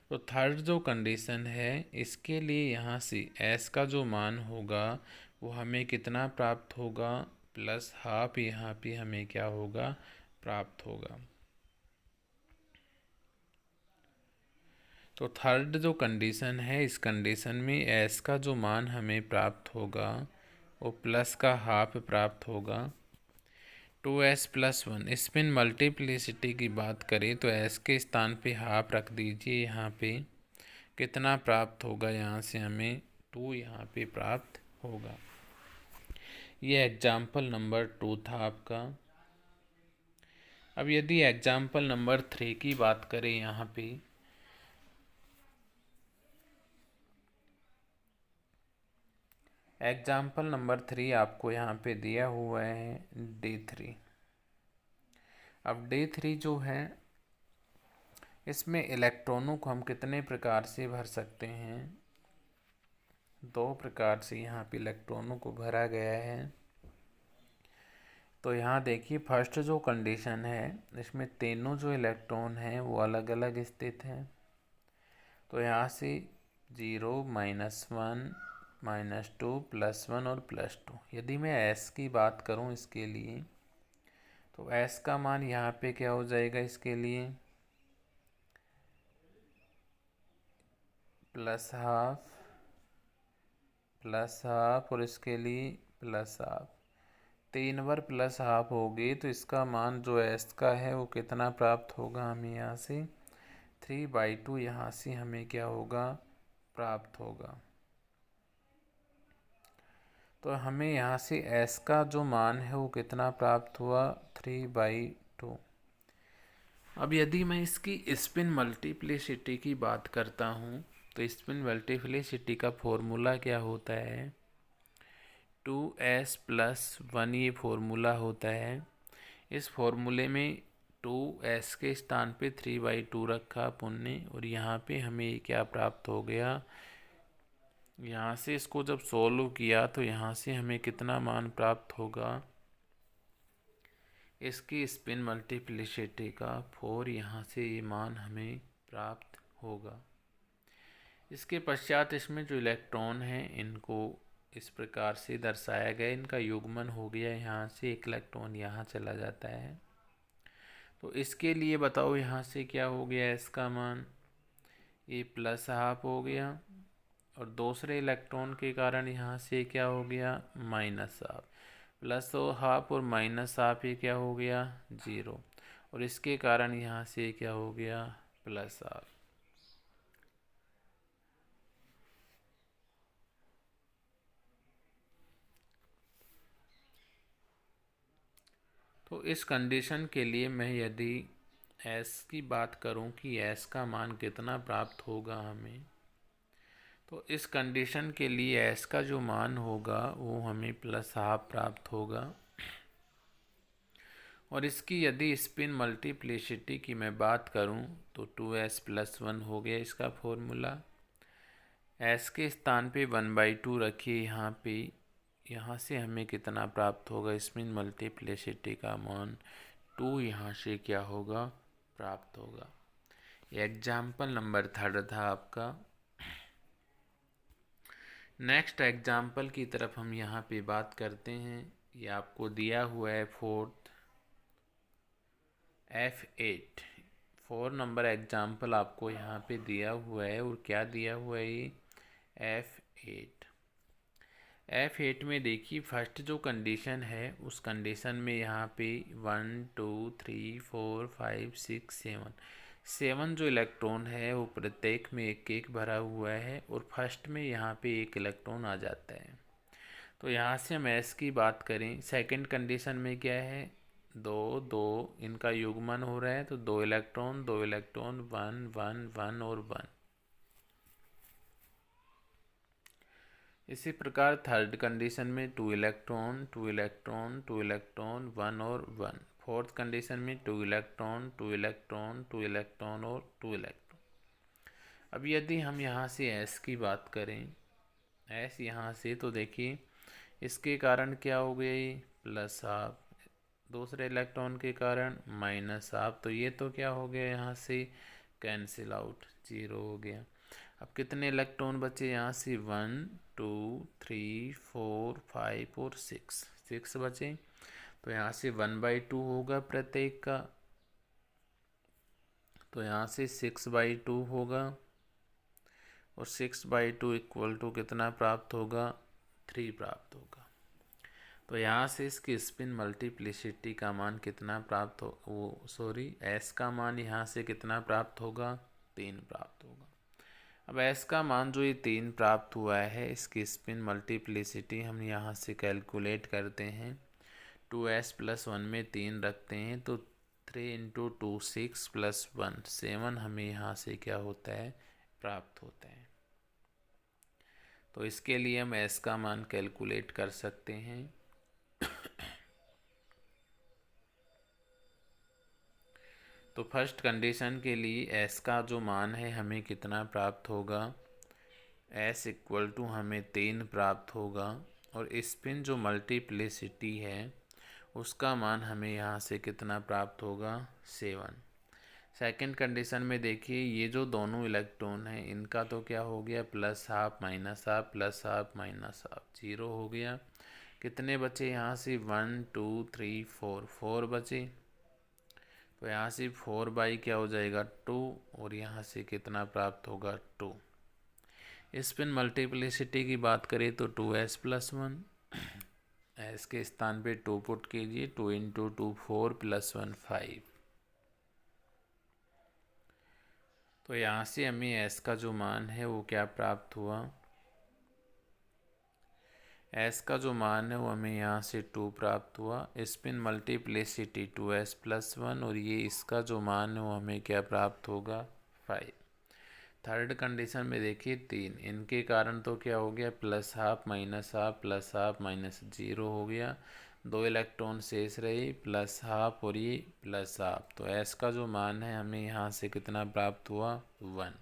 तो थर्ड जो कंडीशन है इसके लिए यहाँ से एस का जो मान होगा वो हमें कितना प्राप्त होगा, प्लस हाफ यहाँ पे हमें क्या होगा, प्राप्त होगा। तो थर्ड जो कंडीशन है इस कंडीशन में एस का जो मान हमें प्राप्त होगा वो प्लस का हाफ प्राप्त होगा। 2s+1 स्पिन मल्टीप्लिसिटी की बात करें तो एस के स्थान पे हाफ रख दीजिए। यहाँ पे कितना प्राप्त होगा, यहाँ से हमें 2 यहाँ पे प्राप्त होगा। ये एग्जाम्पल नंबर 2 था आपका। अब यदि एग्जाम्पल नंबर 3 की बात करें, यहाँ पे एग्जाम्पल नंबर 3 आपको यहाँ पे दिया हुआ है D3। अब D3 जो है इसमें इलेक्ट्रॉनों को हम कितने प्रकार से भर सकते हैं, 2 प्रकार से यहाँ पे इलेक्ट्रॉनों को भरा गया है। तो यहाँ देखिए फर्स्ट जो कंडीशन है इसमें तीनों जो इलेक्ट्रॉन हैं वो अलग अलग स्थित हैं। तो यहाँ से 0, -1, -2, +1 और +2। यदि मैं s की बात करूँ इसके लिए तो s का मान यहाँ पे क्या हो जाएगा, इसके लिए प्लस हाफ और इसके लिए प्लस हाफ। 3 बार प्लस हाफ होगी तो इसका मान जो s का है वो कितना प्राप्त होगा, हमें यहाँ से 3/2 यहाँ से हमें क्या होगा, प्राप्त होगा। तो हमें यहाँ से s का जो मान है वो कितना प्राप्त हुआ, 3/2। अब यदि मैं इसकी स्पिन मल्टीप्लिसिटी की बात करता हूँ तो स्पिन मल्टीप्लिसिटी का फॉर्मूला क्या होता है, 2s+1 ये फॉर्मूला होता है। इस फॉर्मूले में 2s के स्थान पे 3/2 रखा अपन ने और यहाँ पे हमें क्या प्राप्त हो गया, यहाँ से इसको जब सोल्व किया तो यहाँ से हमें कितना मान प्राप्त होगा, इसकी स्पिन मल्टीप्लिसिटी का 4 यहाँ से ये मान हमें प्राप्त होगा। इसके पश्चात इसमें जो इलेक्ट्रॉन हैं इनको इस प्रकार से दर्शाया गया, इनका युग्मन हो गया, यहाँ से 1 इलेक्ट्रॉन यहाँ चला जाता है। तो इसके लिए बताओ यहाँ से क्या हो गया, इसका मान ये प्लस हाफ हो गया और दूसरे इलेक्ट्रॉन के कारण यहाँ से क्या हो गया, माइनस हाफ। प्लस हाफ और माइनस हाफ ये क्या हो गया, 0 और इसके कारण यहाँ से क्या हो गया, प्लस हाफ। तो इस कंडीशन के लिए मैं यदि s की बात करूं कि s का मान कितना प्राप्त होगा हमें, तो इस कंडीशन के लिए s का जो मान होगा वो हमें प्लस हाफ प्राप्त होगा। और इसकी यदि स्पिन मल्टीप्लिसिटी की मैं बात करूं तो 2s+1 हो गया इसका फॉर्मूला। s के स्थान पे 1/2 रखिए यहाँ पे, यहाँ से हमें कितना प्राप्त होगा, स्पिन मल्टीप्लिसिटी का मान 2 यहाँ से क्या होगा, प्राप्त होगा। ये एग्जाम्पल नंबर 3 था आपका। नेक्स्ट एग्जाम्पल की तरफ हम यहाँ पे बात करते हैं। ये आपको दिया हुआ है F8 4 नंबर एग्जाम्पल आपको यहाँ पे दिया हुआ है। और क्या दिया हुआ है, ये F8 में देखिए फर्स्ट जो कंडीशन है उस कंडीशन में यहाँ पे 1 2 3 4 5 6 7 जो इलेक्ट्रॉन है वो प्रत्येक में एक एक भरा हुआ है और फर्स्ट में यहाँ पे 1 इलेक्ट्रॉन आ जाता है। तो यहाँ से हम s की बात करें, सेकंड कंडीशन में क्या है, दो दो, इनका युग्मन हो रहा है तो दो इलेक्ट्रॉन 1 1 1 और 1। इसी प्रकार थर्ड कंडीशन में 2 इलेक्ट्रॉन 2 इलेक्ट्रॉन 2 इलेक्ट्रॉन 1 और 1। फोर्थ कंडीशन में 2 इलेक्ट्रॉन 2 इलेक्ट्रॉन 2 इलेक्ट्रॉन और 2 इलेक्ट्रॉन। अब यदि हम यहाँ से S की बात करें, S यहाँ से, तो देखिए इसके कारण क्या हो गया, ये प्लस हाफ, दूसरे इलेक्ट्रॉन के कारण माइनस हाफ, तो ये तो क्या हो गया, यहाँ से कैंसिल आउट, 0 हो गया। अब कितने इलेक्ट्रॉन बचे यहाँ से, 1 2 3 4 5 और 6 बचे। तो यहाँ से 1/2 होगा प्रत्येक का, तो यहाँ से 6/2 होगा, और 6/2 इक्वल टू कितना प्राप्त होगा, 3 प्राप्त होगा। तो यहाँ से इसकी स्पिन मल्टीप्लिसिटी का मान कितना प्राप्त हो, S का मान यहाँ से कितना प्राप्त होगा, 3 प्राप्त होगा। अब S का मान जो ये 3 प्राप्त हुआ है, इसकी स्पिन मल्टीप्लिसिटी हम यहाँ से कैलकुलेट करते हैं। 2S + 1 में 3 रखते हैं तो 3 × 2 6 + 1 7 हमें यहाँ से क्या होता है, प्राप्त होता है। तो इसके लिए हम S का मान कैलकुलेट कर सकते हैं। तो फर्स्ट कंडीशन के लिए S का जो मान है हमें कितना प्राप्त होगा, S = हमें 3 प्राप्त होगा, और स्पिन जो मल्टीप्लिसिटी है उसका मान हमें यहाँ से कितना प्राप्त होगा, 7। सेकंड कंडीशन में देखिए ये जो दोनों इलेक्ट्रॉन हैं इनका तो क्या हो गया, plus half minus half plus half minus half, 0 हो गया। कितने बचे यहाँ से, 1 2 3 4 बचे। तो यहाँ से 4 क्या हो जाएगा, 2, और यहाँ से कितना प्राप्त होगा, 2। स्पिन मल्टीप्लिसिटी की बात करें तो 2S + 1, S के स्थान पे 2 पुट कीजिए, 2 × 2 4 + 1 5। तो यहाँ से हमें S का जो मान है वो क्या प्राप्त हुआ, S का जो मान है वो हमें यहाँ से 2 प्राप्त हुआ। स्पिन मल्टीप्लिसिटी 2S + 1, और ये इसका जो मान है वो हमें क्या प्राप्त होगा, 5। थर्ड कंडीशन में देखिए 3, इनके कारण तो क्या हो गया, plus half minus half plus half minus, 0 हो गया। 2 इलेक्ट्रॉन शेष रहे, प्लस हाफ और ये प्लस हाफ। तो S का जो मान है हमें यहाँ से कितना प्राप्त हुआ, 1।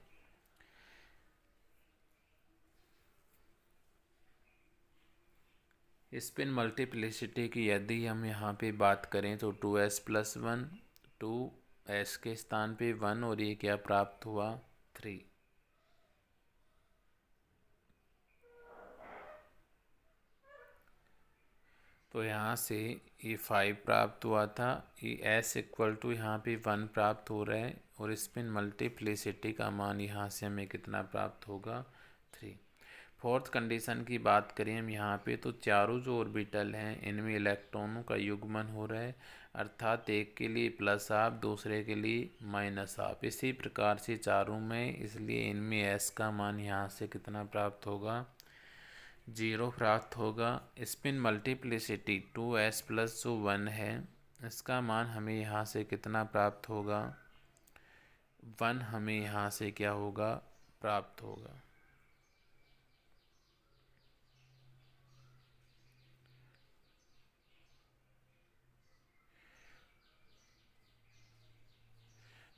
स्पिन मल्टीप्लिसिटी की यदि हम यहाँ पे बात करें तो 2S + 1, 2S के स्थान पे 1, और ये क्या प्राप्त हुआ, 3। तो यहाँ से ये 5 प्राप्त हुआ था, ये S = यहाँ पे 1 प्राप्त हो रहा है, और स्पिन मल्टीप्लिसिटी का मान यहाँ से हमें कितना प्राप्त होगा, 3। फोर्थ कंडीशन की बात करें हम यहाँ पे तो चारों जो ऑर्बिटल हैं इनमें इलेक्ट्रॉनों का युग्मन हो रहा है, अर्थात एक के लिए प्लस हाफ दूसरे के लिए माइनस हाफ, इसी प्रकार से चारों में, इसलिए इनमें S का मान यहाँ से कितना प्राप्त होगा, 0 प्राप्त होगा। स्पिन मल्टीप्लिसिटी 2S + जो 1 है इसका मान हमें यहाँ से कितना प्राप्त होगा, 1 हमें यहाँ से क्या होगा, प्राप्त होगा।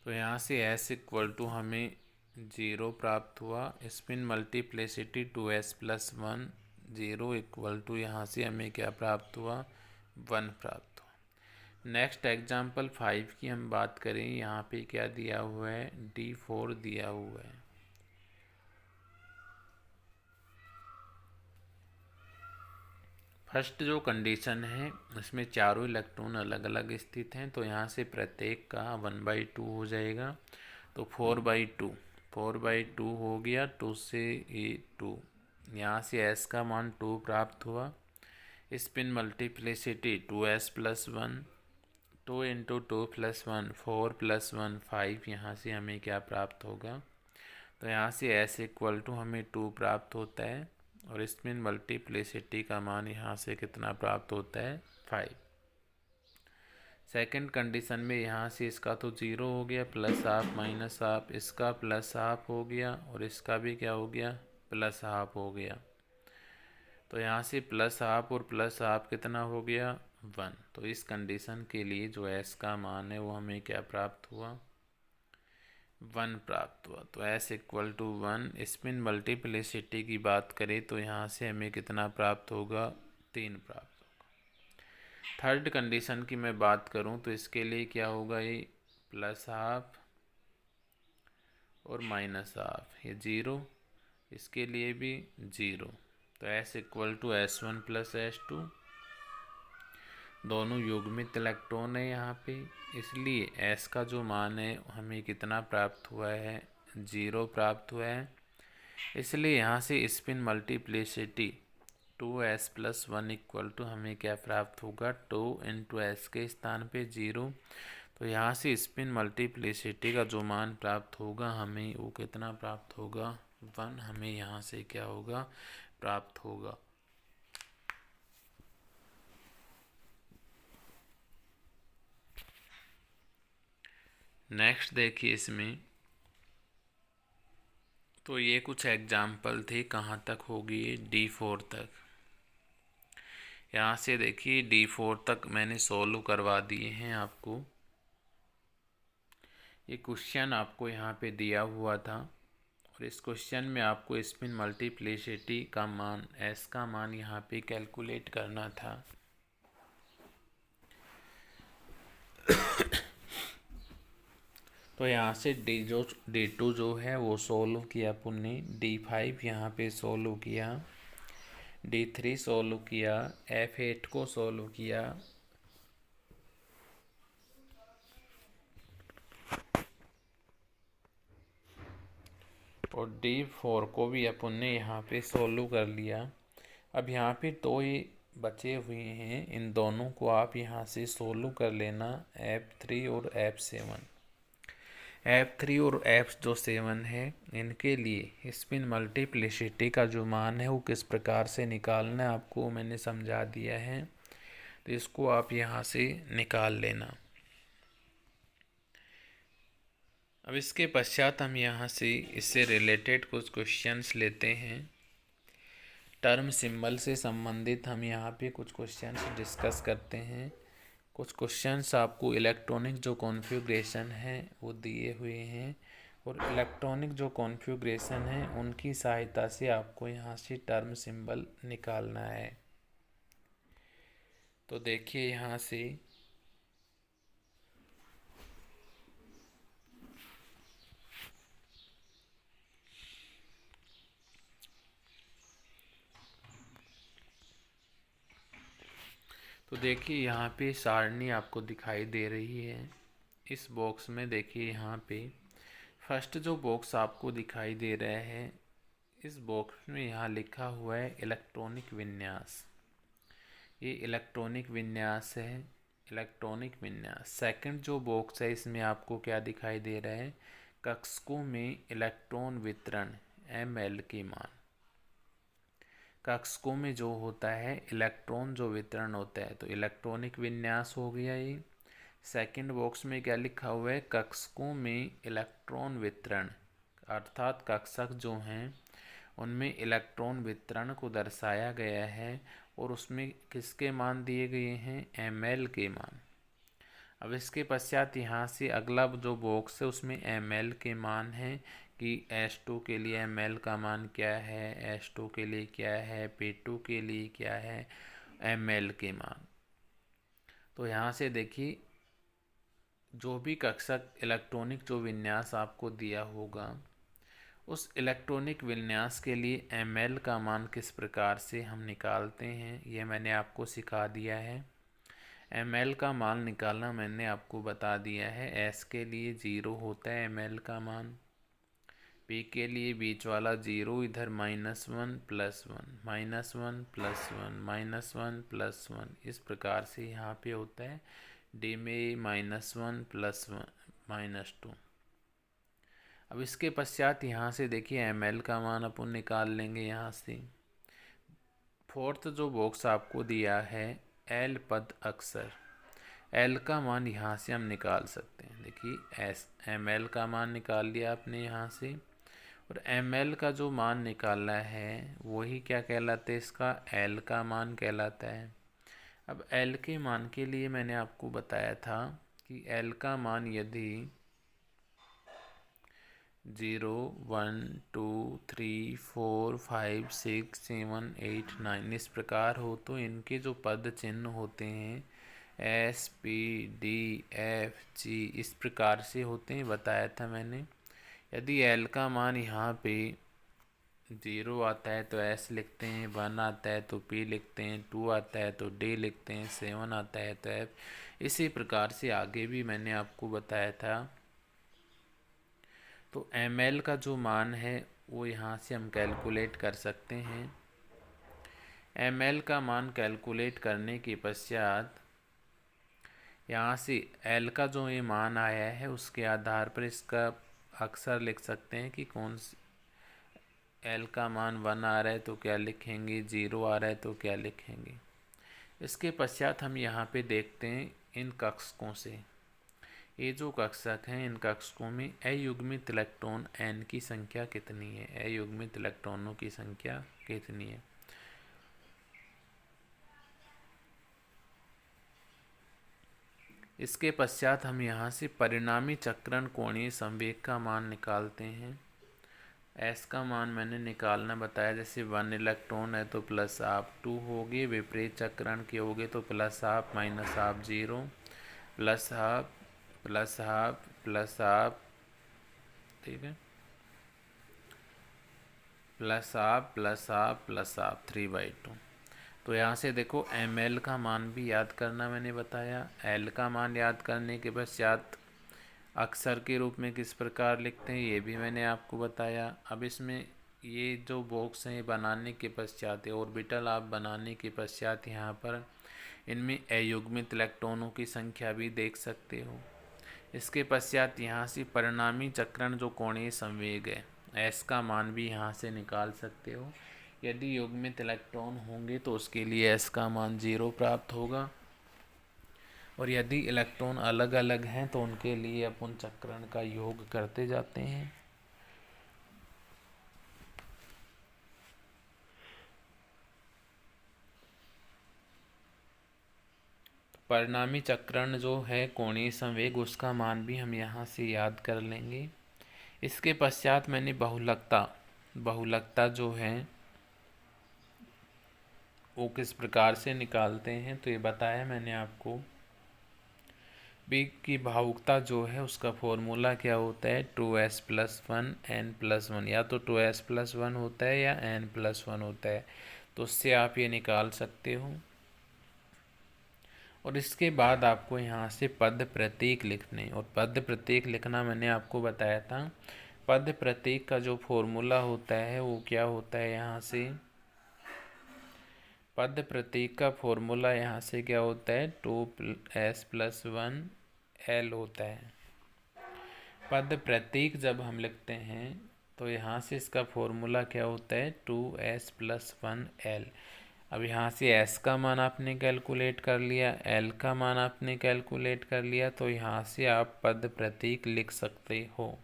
तो यहाँ से S = हमें 0 प्राप्त हुआ। स्पिन मल्टीप्लिसिटी 2S + 1, 0 = यहाँ से हमें क्या प्राप्त हुआ, 1 प्राप्त हुआ। नेक्स्ट एग्जाम्पल 5 की हम बात करें, यहाँ पे क्या दिया हुआ है, D4 दिया हुआ है। फर्स्ट जो कंडीशन है इसमें चारों इलेक्ट्रॉन अलग अलग स्थित हैं, तो यहाँ से प्रत्येक का 1/2 हो जाएगा, तो 4/2 हो गया, 2 से ये 2, यहाँ से S का मान 2 प्राप्त हुआ। स्पिन मल्टीप्लिसिटी 2S + 1, 2 × 2 + 1 4 + 1 5, यहाँ से हमें क्या प्राप्त होगा, तो यहाँ से S = हमें 2 प्राप्त होता है, और स्पिन मल्टीप्लिसिटी का मान यहाँ से कितना प्राप्त होता है, 5। सेकंड कंडीशन में यहाँ से इसका तो 0 हो गया, प्लस हाफ माइनस हाफ, इसका प्लस हाफ हो गया और इसका भी क्या हो गया, प्लस हाफ हो गया। तो यहाँ से प्लस हाफ और प्लस हाफ कितना हो गया, 1। तो इस कंडीशन के लिए जो एस का मान है वो हमें क्या प्राप्त हुआ, 1 प्राप्त हुआ। तो S equal to 1। Spin multiplicity की बात करें तो यहाँ से हमें कितना प्राप्त होगा, 3 प्राप्त होगा। थर्ड कंडीशन की मैं बात करूँ तो इसके लिए क्या होगा, ये प्लस हाफ और माइनस हाफ, ये 0, इसके लिए भी 0। तो S equal to S1 plus S2, दोनों युग्मित इलेक्ट्रॉन है यहाँ पे, इसलिए S का जो मान है हमें कितना प्राप्त हुआ है, 0 प्राप्त हुआ है। इसलिए यहाँ से spin multiplicity 2s plus 1 equal to हमें क्या प्राप्त होगा, 2 इंटू एस के स्थान पे 0। तो यहाँ से स्पिन मल्टीप्लिसिटी का जो मान प्राप्त होगा हमें वो कितना प्राप्त होगा, 1 हमें यहाँ से क्या होगा, प्राप्त होगा। नेक्स्ट देखिए इसमें, तो ये कुछ एग्जाम्पल थे, कहाँ तक होगी, D4 तक। यहाँ से देखिए D4 तक मैंने सोल्व करवा दिए हैं आपको। ये क्वेश्चन आपको यहाँ पे दिया हुआ था और इस क्वेश्चन में आपको स्पिन मल्टीप्लिसिटी का मान, S का मान यहाँ पे कैलकुलेट करना था। तो यहाँ से D2 जो है वो सोल्व किया अपन ने, D5 यहाँ पे सोल्व किया, D3 सोल्व किया, F8 को सोल्व किया, और D4 को भी अपन ने यहाँ पे सोल्व कर लिया। अब यहाँ पे तो ये बचे हुए हैं, इन दोनों को आप यहाँ से सोल्व कर लेना, F3 और F7। F3 और F7 है, इनके लिए स्पिन मल्टीप्लिसिटी का जो मान है वो किस प्रकार से निकालना है आपको मैंने समझा दिया है। तो इसको आप यहाँ से निकाल लेना। अब इसके पश्चात हम यहाँ से इससे रिलेटेड कुछ क्वेश्चंस लेते हैं। टर्म सिंबल से संबंधित हम यहाँ पे कुछ क्वेश्चंस डिस्कस करते हैं। कुछ क्वेश्चंस आपको इलेक्ट्रॉनिक जो कॉन्फ़िगरेशन है वो दिए हुए हैं और इलेक्ट्रॉनिक जो कॉन्फ़िगरेशन है उनकी सहायता से आपको यहाँ से टर्म सिंबल निकालना है। तो देखिए यहाँ से यहाँ पे सारणी आपको दिखाई दे रही है। इस बॉक्स में देखिए यहाँ पे फर्स्ट जो बॉक्स आपको दिखाई दे रहा है, इस बॉक्स में यहाँ लिखा हुआ है इलेक्ट्रॉनिक विन्यास। ये इलेक्ट्रॉनिक विन्यास है, इलेक्ट्रॉनिक विन्यास। सेकंड जो बॉक्स है इसमें आपको क्या दिखाई दे रहा है, कक्षकों में इलेक्ट्रॉन वितरण ml के मान। कक्षकों में जो होता है इलेक्ट्रॉन जो वितरण होता है, तो इलेक्ट्रॉनिक विन्यास हो गया ये। सेकंड बॉक्स में क्या लिखा हुआ है, कक्षकों में इलेक्ट्रॉन वितरण, अर्थात कक्षक जो हैं उनमें इलेक्ट्रॉन वितरण को दर्शाया गया है और उसमें किसके मान दिए गए हैं, ml के मान। अब इसके पश्चात यहाँ से अगला जो बॉक्स है उसमें ml के मान है कि S2 के लिए ml का मान क्या है, S2 के लिए क्या है, P2 के लिए क्या है, ml के मान। तो यहाँ से देखिए जो भी कक्षक इलेक्ट्रॉनिक जो विन्यास आपको दिया होगा उस इलेक्ट्रॉनिक विन्यास के लिए ml का मान किस प्रकार से हम निकालते हैं ये मैंने आपको सिखा दिया है। ml का मान निकालना मैंने आपको बता दिया है। S के लिए 0 होता है ml का मान, P के लिए बीच वाला 0, इधर -1 +1 -1 +1 -1 +1, इस प्रकार से यहाँ पे होता है। D में -1 +1 -2। अब इसके पश्चात यहाँ से देखिए ml का मान अपन निकाल लेंगे यहाँ से। फोर्थ जो बॉक्स आपको दिया है L पद अक्षर, एल का मान यहाँ से हम निकाल सकते हैं। देखिए एस एम एल का मान निकाल लिया आपने यहाँ से, और एम एल का जो मान निकाला है वही क्या कहलाता है, इसका एल का मान कहलाता है। अब एल के मान के लिए मैंने आपको बताया था कि एल का मान यदि 0 1 2 3 4 5 6 7 8 9 इस प्रकार हो तो इनके जो पद चिन्ह होते हैं S P D F G इस प्रकार से होते हैं, बताया था मैंने। यदि एल का मान यहाँ पे 0 आता है तो एस लिखते हैं, 1 आता है तो पी लिखते हैं, 2 आता है तो डी लिखते हैं, 7 आता है तो एफ। इसी प्रकार से आगे भी मैंने आपको बताया था। तो एम एल का जो मान है वो यहाँ से हम कैलकुलेट कर सकते हैं। एम एल का मान कैलकुलेट करने के पश्चात यहाँ से एल का जो ये मान आया है उसके आधार पर इसका अक्सर लिख सकते हैं कि कौन सी एल का मान 1 आ रहा है तो क्या लिखेंगे, 0 आ रहा है तो क्या लिखेंगे। इसके पश्चात हम यहाँ पे देखते हैं इन कक्षकों से, ये जो कक्षक हैं इन कक्षकों में अयुग्मित इलेक्ट्रॉन एन की संख्या कितनी है, अयुग्मित इलेक्ट्रॉनों की संख्या कितनी है। इसके पश्चात हम यहाँ से परिणामी चक्रण कोणीय संवेग का मान निकालते हैं। एस का मान मैंने निकालना बताया, जैसे 1 इलेक्ट्रॉन है तो प्लस हाफ 2 होगी, विपरीत चक्रण के होगे तो plus half minus half 0, plus half plus half plus half, ठीक है, plus half plus half plus half 3/2। तो यहाँ से देखो एम एल का मान भी याद करना मैंने बताया। एल का मान याद करने के पश्चात अक्सर के रूप में किस प्रकार लिखते हैं ये भी मैंने आपको बताया। अब इसमें ये जो बॉक्स हैं बनाने के पश्चात ऑर्बिटल आप बनाने के पश्चात यहाँ पर इनमें अयुग्मित इलेक्ट्रॉनों की संख्या भी देख सकते हो। इसके पश्चात यहाँ से परिणामी चक्रण जो कोणीय संवेग है एस का मान भी यहाँ से निकाल सकते हो। यदि युग्मित इलेक्ट्रॉन होंगे तो उसके लिए एस का मान 0 प्राप्त होगा, और यदि इलेक्ट्रॉन अलग अलग हैं तो उनके लिए अपन चक्रण का योग करते जाते हैं। परिणामी चक्रण जो है कोणीय संवेग उसका मान भी हम यहाँ से याद कर लेंगे। इसके पश्चात मैंने बहुलकता जो है वो किस प्रकार से निकालते हैं तो ये बताया मैंने आपको। बी की भावुकता जो है उसका फॉर्मूला क्या होता है, 2s+1 n+1, या तो 2s+1 होता है या n+1 होता है, तो उससे आप ये निकाल सकते हो। और इसके बाद आपको यहाँ से पद प्रतीक लिखने, और पद प्रतीक लिखना मैंने आपको बताया था। पद प्रतीक का जो फॉर्मूला होता है वो क्या होता है, यहाँ से पद प्रतीक का फॉर्मूला यहाँ से क्या होता है, 2s+1 l होता है। पद प्रतीक जब हम लिखते हैं तो यहाँ से इसका फॉर्मूला क्या होता है, 2s+1 l। अब यहाँ से s का मान आपने कैलकुलेट कर लिया, l का मान आपने कैलकुलेट कर लिया, तो यहाँ से आप पद प्रतीक लिख सकते हो।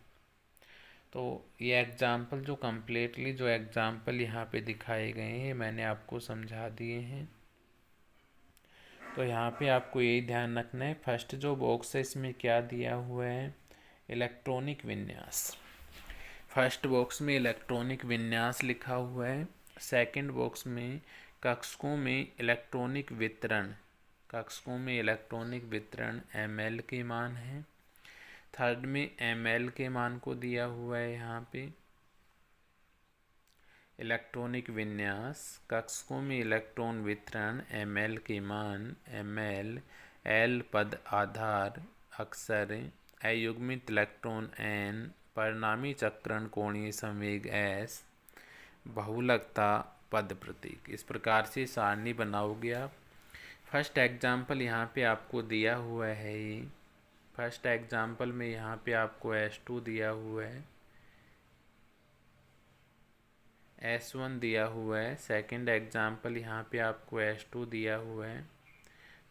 तो ये एग्जाम्पल जो कम्प्लीटली जो एग्जाम्पल यहाँ पे दिखाए गए हैं मैंने आपको समझा दिए हैं। तो यहाँ पे आपको यही ध्यान रखना है, फर्स्ट जो बॉक्स है इसमें क्या दिया हुआ है, इलेक्ट्रॉनिक विन्यास। फर्स्ट बॉक्स में इलेक्ट्रॉनिक विन्यास लिखा हुआ है। सेकंड बॉक्स में कक्षकों में इलेक्ट्रॉनिक वितरण, कक्षकों में इलेक्ट्रॉनिक वितरण ml के मान हैं। थर्ड में ml के मान को दिया हुआ है यहाँ पे। इलेक्ट्रॉनिक विन्यास, कक्षकों में इलेक्ट्रॉन वितरण, ml के मान, ml, l पद आधार, अक्सर, अयुग्मित इलेक्ट्रॉन n, परिणामी चक्रण कोणीय संवेग s, बहुलकता, पद प्रतीक। इस प्रकार से सारणी बनाओगे आप। फर्स्ट एग्जाम्पल यहाँ पे आपको दिया हुआ है, ये फर्स्ट एग्जाम्पल में यहाँ पे आपको S2 दिया हुआ है, S1 दिया हुआ है। सेकंड एग्जाम्पल यहाँ पे आपको S2 दिया हुआ है।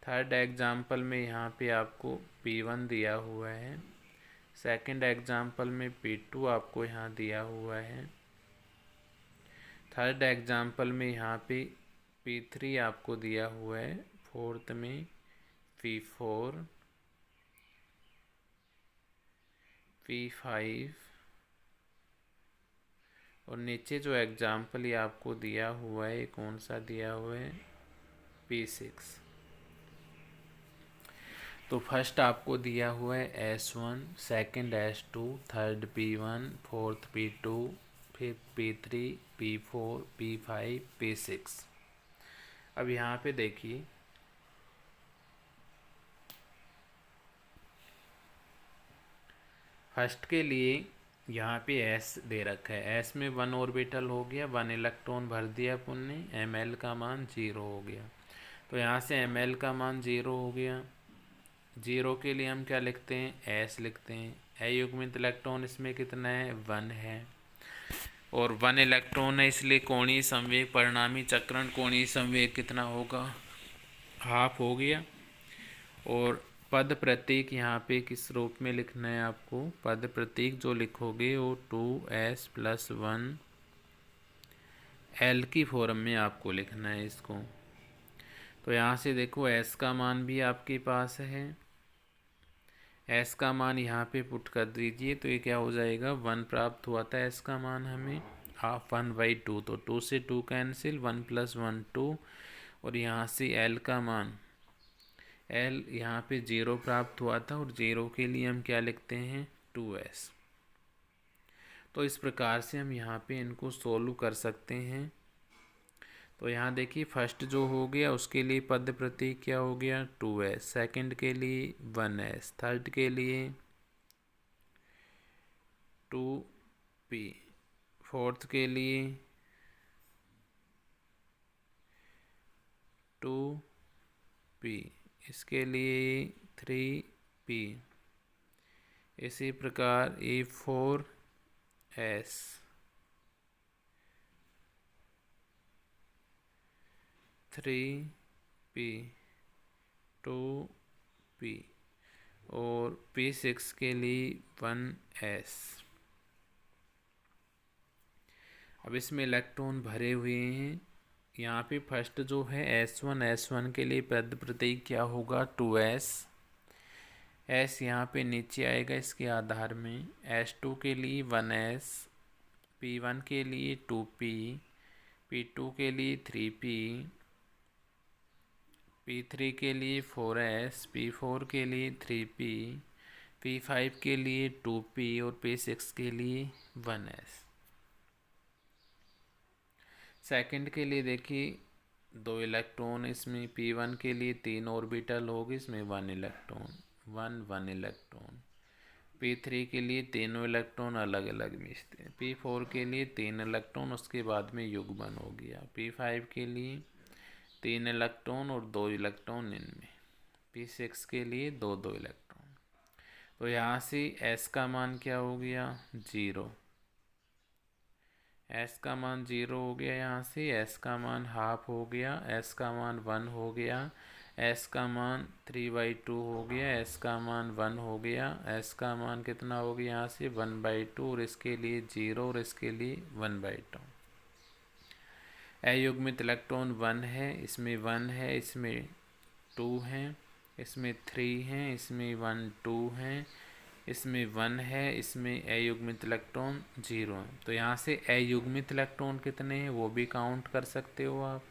थर्ड एग्जाम्पल में यहाँ पे आपको P1 दिया हुआ है, सेकंड एग्जाम्पल में P2 आपको यहाँ दिया हुआ है, थर्ड एग्जाम्पल में यहाँ पे P3 आपको दिया हुआ है, फोर्थ में P4, P5 और नीचे जो एग्जाम्पल ये आपको दिया हुआ है कौन सा दिया हुआ है, P6। तो फर्स्ट आपको दिया हुआ है S1, second S2, third P1, fourth P2, फिर P3, P4, P5, P6। अब यहाँ पे देखिए फर्स्ट के लिए यहाँ पे S दे रखा है, S में 1 ऑर्बिटल हो गया, 1 इलेक्ट्रॉन भर दिया अपन ने, Ml का मान 0 हो गया। तो यहाँ से Ml का मान 0 हो गया। 0 के लिए हम क्या लिखते हैं, S लिखते हैं। अयुग्मित इलेक्ट्रॉन इसमें कितना है, 1 है, और 1 इलेक्ट्रॉन है, इसलिए कोणीय संवेग परिणामी चक्रण कोणीय संवेग कितना होगा, हाफ हो गया। और पद प्रतीक यहाँ पे किस रूप में लिखना है आपको, पद प्रतीक जो लिखोगे वो 2s + 1 L की फॉर्म में आपको लिखना है इसको। तो यहाँ से देखो s का मान भी आपके पास है, s का मान यहाँ पे पुट कर दीजिए, तो ये क्या हो जाएगा, 1 प्राप्त हुआ था s का मान हमें, हाफ 1/2, तो 2 से 2 कैंसिल, 1 + 1 2, और यहाँ से L का मान, L यहाँ पे 0 प्राप्त हुआ था, और 0 के लिए हम क्या लिखते हैं, 2s। तो इस प्रकार से हम यहाँ पे इनको सोल्व कर सकते हैं। तो यहाँ देखिए फर्स्ट जो हो गया उसके लिए पद प्रतीक क्या हो गया, 2s, सेकंड के लिए 1s, थर्ड के लिए 2p, फोर्थ के लिए 2p, इसके लिए 3p, इसी प्रकार A4s, 3p, 2p, और P6 के लिए 1s। अब इसमें इलेक्ट्रॉन भरे हुए हैं। यहाँ पे फर्स्ट जो है S1 के लिए पद प्रतीक क्या होगा, 2s, s यहाँ पे नीचे आएगा इसके आधार में, S2 के लिए 1s, P1 के लिए 2p, P2 के लिए 3p, P3 के लिए 4s, P4 के लिए 3p, P5 के लिए 2p, और P6 के लिए 1s। सेकंड के लिए देखिए 2 इलेक्ट्रॉन, इसमें P1 के लिए 3 ऑर्बिटल होगी, इसमें 1 इलेक्ट्रॉन, 1 इलेक्ट्रॉन। P3 के लिए तीनों इलेक्ट्रॉन अलग अलग मिलते हैं, P4 के लिए 3 इलेक्ट्रॉन, उसके बाद में युग्मन हो गया, P5 के लिए 3 इलेक्ट्रॉन और 2 इलेक्ट्रॉन इनमें, P6 के लिए 2 इलेक्ट्रॉन। तो यहाँ से S का मान क्या हो गया, 0, S का मान 0 हो गया, यहाँ से S का मान हाफ हो गया, S का मान 1 हो गया, S का मान 3/2 हो गया, S का मान 1 हो गया, S का मान कितना हो गया, यहाँ से 1/2, और इसके लिए 0 और इसके लिए 1/2। अयुग्मित इलेक्ट्रॉन 1 है, इसमें 1 है, इसमें 2 हैं, इसमें 3 हैं, इसमें 1 2 हैं, इसमें 1 है, इसमें अयुग्मित इलेक्ट्रॉन 0 है। तो यहाँ से अयुग्मित इलेक्ट्रॉन कितने हैं वो भी काउंट कर सकते हो आप।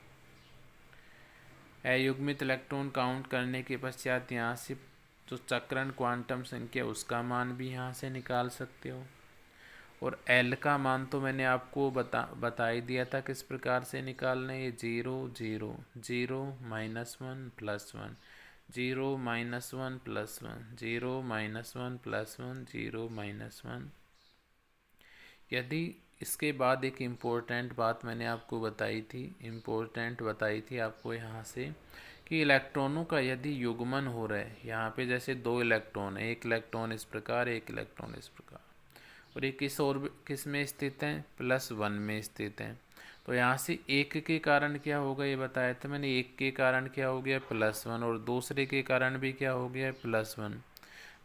अयुग्मित इलेक्ट्रॉन काउंट करने के पश्चात यहाँ से जो चक्रण क्वांटम संख्या उसका मान भी यहाँ से निकाल सकते हो। और L का मान तो मैंने आपको बता ही दिया था किस प्रकार से निकालना है, 0 0 0 -1 +1, 0 -1 +1, 0 -1 +1, 0 -1। यदि इसके बाद एक इम्पोर्टेंट बात मैंने आपको बताई थी आपको यहाँ से, कि इलेक्ट्रॉनों का यदि युग्मन हो रहा है, यहाँ पे जैसे 2 इलेक्ट्रॉन है, एक इलेक्ट्रॉन इस प्रकार, एक इलेक्ट्रॉन इस प्रकार, और ये किस में स्थित हैं, +1 में स्थित हैं। तो यहाँ से एक के कारण क्या होगा ये बताया था मैंने, एक के कारण क्या हो गया +1 और दूसरे के कारण भी क्या हो गया +1।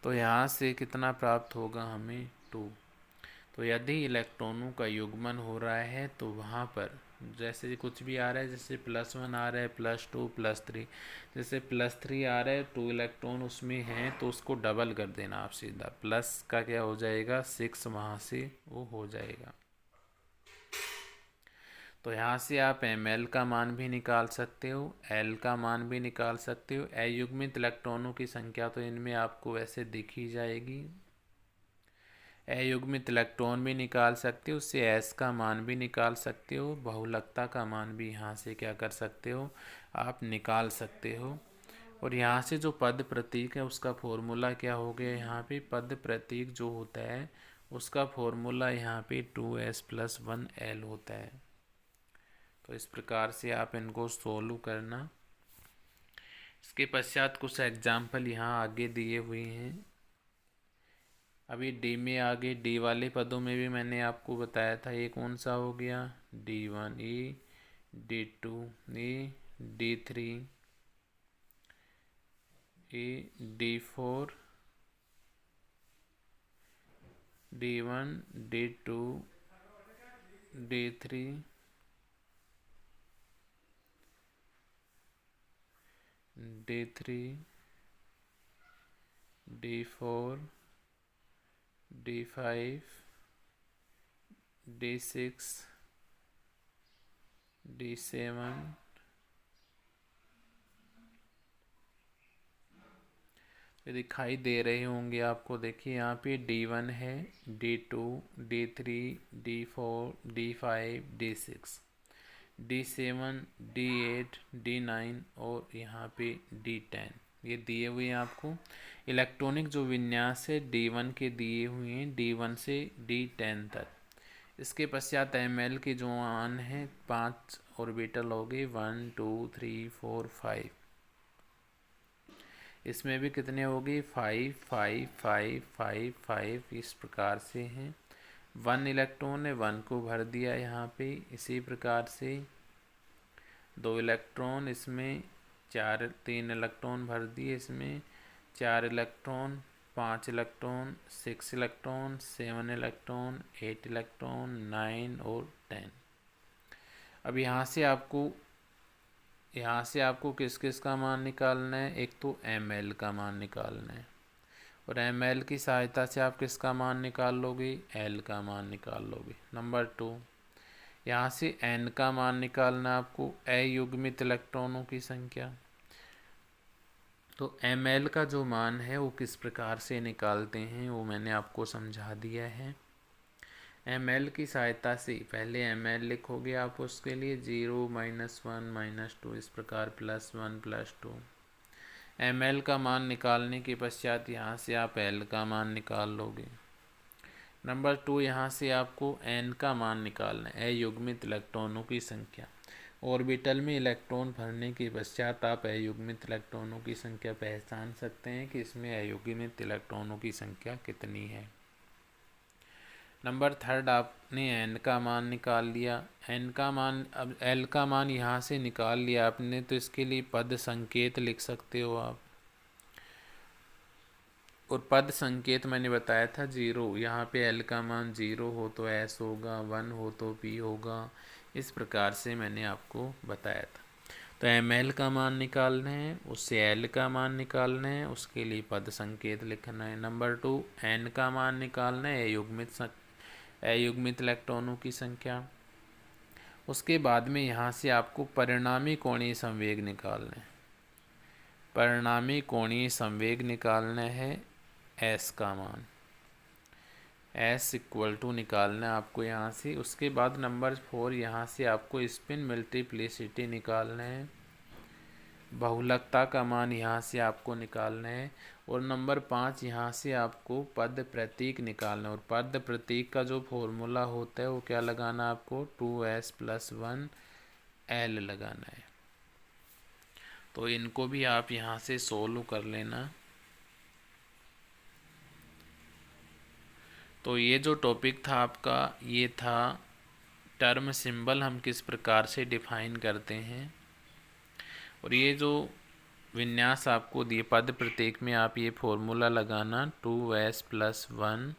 तो यहाँ से कितना प्राप्त होगा हमें 2। तो यदि इलेक्ट्रॉनों का युग्मन हो रहा है तो वहाँ पर जैसे कुछ भी आ रहा है, जैसे +1 आ रहा है, +2 +3, जैसे +3 आ रहा है 2 इलेक्ट्रॉन उसमें हैं तो उसको डबल कर देना आप सीधा, प्लस का क्या हो जाएगा 6 वहाँ से वो हो जाएगा। तो यहाँ से आप ml का मान भी निकाल सकते हो, l का मान भी निकाल सकते हो। अयुग्मित इलेक्ट्रॉनों की संख्या तो इनमें आपको वैसे दिख ही जाएगी। अयुग्मित इलेक्ट्रॉन भी निकाल सकते हो, उससे s का मान भी निकाल सकते हो, बहुलकता का मान भी यहाँ से क्या कर सकते हो आप निकाल सकते हो। और यहाँ से जो पद प्रतीक है उसका फॉर्मूला क्या हो गया, यहाँ पे पद प्रतीक जो होता है उसका फॉर्मूला यहाँ पे 2s+1l होता है। तो इस प्रकार से आप इनको सोल्व करना। इसके पश्चात कुछ एग्जाम्पल यहाँ आगे दिए हुए हैं। अभी डी में आगे डी वाले पदों में भी मैंने आपको बताया था, ये कौन सा हो गया D1E, D2E, D3E, D4, D1, D2, D3, D3, D4, D5, D6, D7, ये दिखाई दे रहे होंगे आपको। देखिए यहाँ पे D1 है, D2, D3, D4, D5, D6, D7, D8, D9 और यहाँ पे D10 ये दिए हुए हैं आपको। इलेक्ट्रॉनिक जो विन्यास है D1 के दिए हुए हैं, D1 से D10 तक। इसके पश्चात ml के जो मान हैं 5 ऑर्बिटल हो गए, 1 2 3 4 5। इसमें भी कितने हो गए 5 5 5 5 5 इस प्रकार से हैं। 1 इलेक्ट्रॉन है, 1 को भर दिया यहाँ पे। इसी प्रकार से 2 इलेक्ट्रॉन, इसमें 3 इलेक्ट्रॉन भर दिए, इसमें 4 electron, 5 electron, 6 electron, 7 electron, 8 electron, 9 और 10। अब यहाँ से आपको किस किस का मान निकालना है, एक तो ml का मान निकालना है और ml की सहायता से आप किसका मान निकाल लोगे, l का मान निकाल लोगे। नंबर 2, यहाँ से n का मान निकालना आपको, अयुग्मित इलेक्ट्रॉनों की संख्या। तो ml का जो मान है वो किस प्रकार से निकालते हैं वो मैंने आपको समझा दिया है। ml की सहायता से पहले ml लिखोगे आप, उसके लिए 0 -1 -2 इस प्रकार +1 +2। ml का मान निकालने के पश्चात यहाँ से आप l का मान निकाल लोगे। नंबर 2, यहाँ से आपको n का मान निकालना है, अयुग्मित इलेक्ट्रॉनों की संख्या। ऑर्बिटल में इलेक्ट्रॉन भरने के पश्चात आप अयुग्मित इलेक्ट्रॉनों की संख्या पहचान सकते हैं कि इसमें अयुग्मित इलेक्ट्रॉनों की संख्या कितनी है। नंबर 3, आपने n का मान निकाल लिया। n का मान, अब l का मान यहाँ से निकाल लिया आपने, तो इसके लिए पद संकेत लिख सकते हो आप। और पद संकेत मैंने बताया था 0, यहाँ पे l का मान 0 हो तो s होगा, 1 हो तो p होगा। इस प्रकार से मैंने आपको बताया था। तो ml का मान निकालना है, उससे l का मान निकालना है, उसके लिए पद संकेत लिखना है। नंबर 2, n का मान निकालना है, अयुग्मित इलेक्ट्रॉनों की संख्या। उसके बाद में यहाँ से आपको परिणामी कोणीय संवेग निकालना है। परिणामी कोणीय संवेग निकालना है, s का मान, s = निकालना है आपको यहाँ से। उसके बाद नंबर 4, यहाँ से आपको स्पिन मल्टीप्लिसिटी निकालना है, बहुलकता का मान यहाँ से आपको निकालना है। और नंबर 5, यहाँ से आपको पद प्रतीक निकालना है। और पद प्रतीक का जो फॉर्मूला होता है वो क्या लगाना, आपको 2s+1l लगाना है। तो इनको भी आप यहाँ से सोल्व कर लेना। तो ये जो टॉपिक था आपका, ये था टर्म सिंबल हम किस प्रकार से डिफाइन करते हैं, और ये जो विन्यास आपको दिए पद प्रतीक में आप ये फॉर्मूला लगाना 2s + 1l।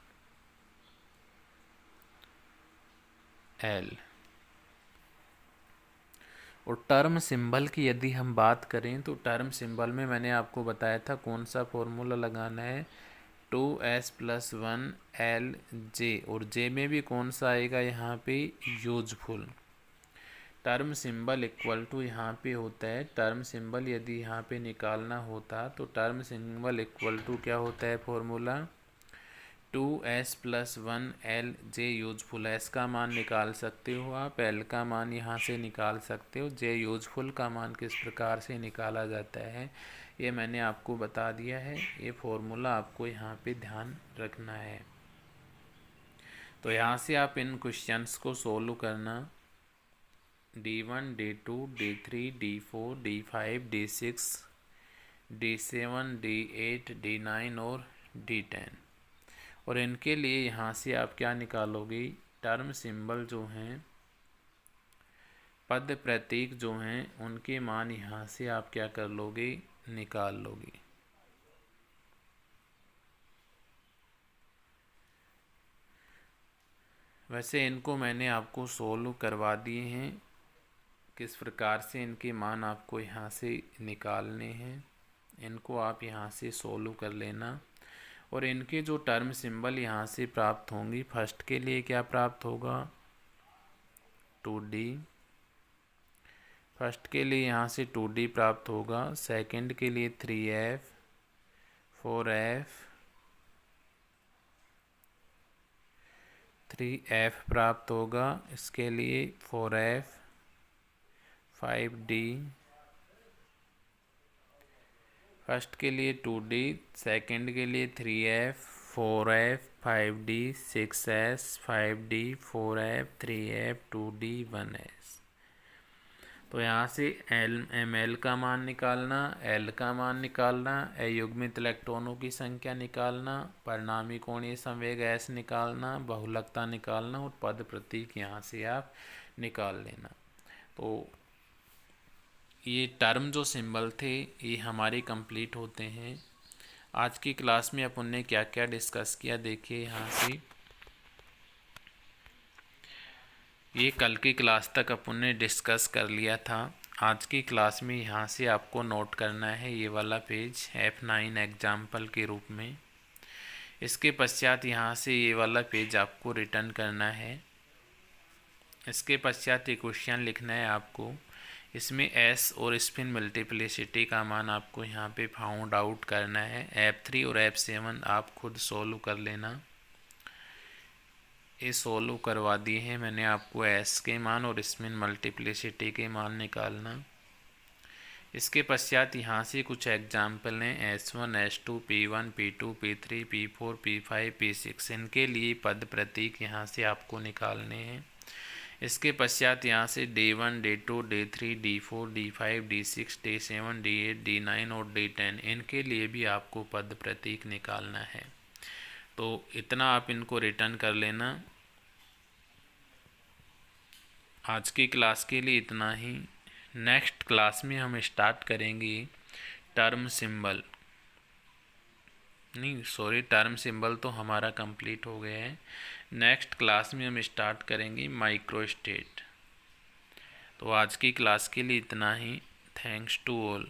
और टर्म सिंबल की यदि हम बात करें तो टर्म सिंबल में मैंने आपको बताया था कौन सा फॉर्मूला लगाना है, 2s + 1l j, और j में भी कौन सा आएगा यहाँ पे, useful. Term symbol equal to यहाँ पे होता है, टर्म सिंबल यदि यहाँ पे निकालना होता तो टर्म सिंबल इक्वल टू क्या होता है formula, 2s + 1l j useful. s का मान निकाल सकते हो आप, l का मान यहाँ से निकाल सकते हो, j यूजफुल का मान किस प्रकार से निकाला जाता है ये मैंने आपको बता दिया है। ये फॉर्मूला आपको यहाँ पे ध्यान रखना है। तो यहाँ से आप इन क्वेश्चंस को सोल्व करना, D1 D2 D3 D4 D5 D6 D7 D8 D9 और D10। और इनके लिए यहाँ से आप क्या निकालोगे, टर्म सिंबल जो हैं, पद प्रतीक जो हैं, उनके मान यहाँ से आप क्या कर लोगे, निकाल लोगे। वैसे इनको मैंने आपको सोल्व करवा दिए हैं, किस प्रकार से इनके मान आपको यहाँ से निकालने हैं, इनको आप यहाँ से सोल्व कर लेना। और इनके जो टर्म सिंबल यहाँ से प्राप्त होंगी, फर्स्ट के लिए क्या प्राप्त होगा, 2d, फर्स्ट के लिए यहाँ से 2d प्राप्त होगा, सेकंड के लिए 3f 4f 3f प्राप्त होगा, इसके लिए 4f 5d, फर्स्ट के लिए 2d, सेकंड के लिए 3f 4f 5d 6s 5d 4f 3f 2d 1s। तो यहाँ से ml का मान निकालना, l का मान निकालना, अयुग्मित इलेक्ट्रॉनों की संख्या निकालना, परिणामी कोणीय संवेग s निकालना, बहुलकता निकालना, और पद प्रतीक यहाँ से आप निकाल लेना। तो ये टर्म जो सिंबल थे ये हमारे कंप्लीट होते हैं। आज की क्लास में अपन ने क्या क्या डिस्कस किया देखिए यहाँ से, ये कल की क्लास तक अपन ने डिस्कस कर लिया था। आज की क्लास में यहाँ से आपको नोट करना है ये वाला पेज F9 एग्जाम्पल के रूप में। इसके पश्चात यहाँ से ये वाला पेज आपको रिटर्न करना है। इसके पश्चात ये क्वेश्चन लिखना है आपको, इसमें s और स्पिन मल्टीप्लिसिटी का मान आपको यहाँ पे फाउंड आउट करना है। F3 और F7 आप खुद सोल्व कर लेना। ये सोल्व करवा दिए हैं मैंने आपको, s के मान और स्पिन मल्टीप्लिसिटी के मान निकालना। इसके पश्चात यहाँ से कुछ एग्जाम्पल हैं, S1 S2 P1 P2 P3 P4 P5 P6, इनके लिए पद प्रतीक यहाँ से आपको निकालने हैं। इसके पश्चात यहाँ से D1 D2 D3 D4 D5 D6 D7 D8 D9 और D10, इनके लिए भी आपको पद प्रतीक निकालना है। तो इतना आप इनको रिटर्न कर लेना। आज की क्लास के लिए इतना ही। नेक्स्ट क्लास में हम स्टार्ट करेंगे टर्म सिंबल, नहीं सॉरी, टर्म सिंबल तो हमारा कंप्लीट हो गया है। नेक्स्ट क्लास में हम स्टार्ट करेंगे माइक्रोस्टेट। तो आज की क्लास के लिए इतना ही। Thanks to all.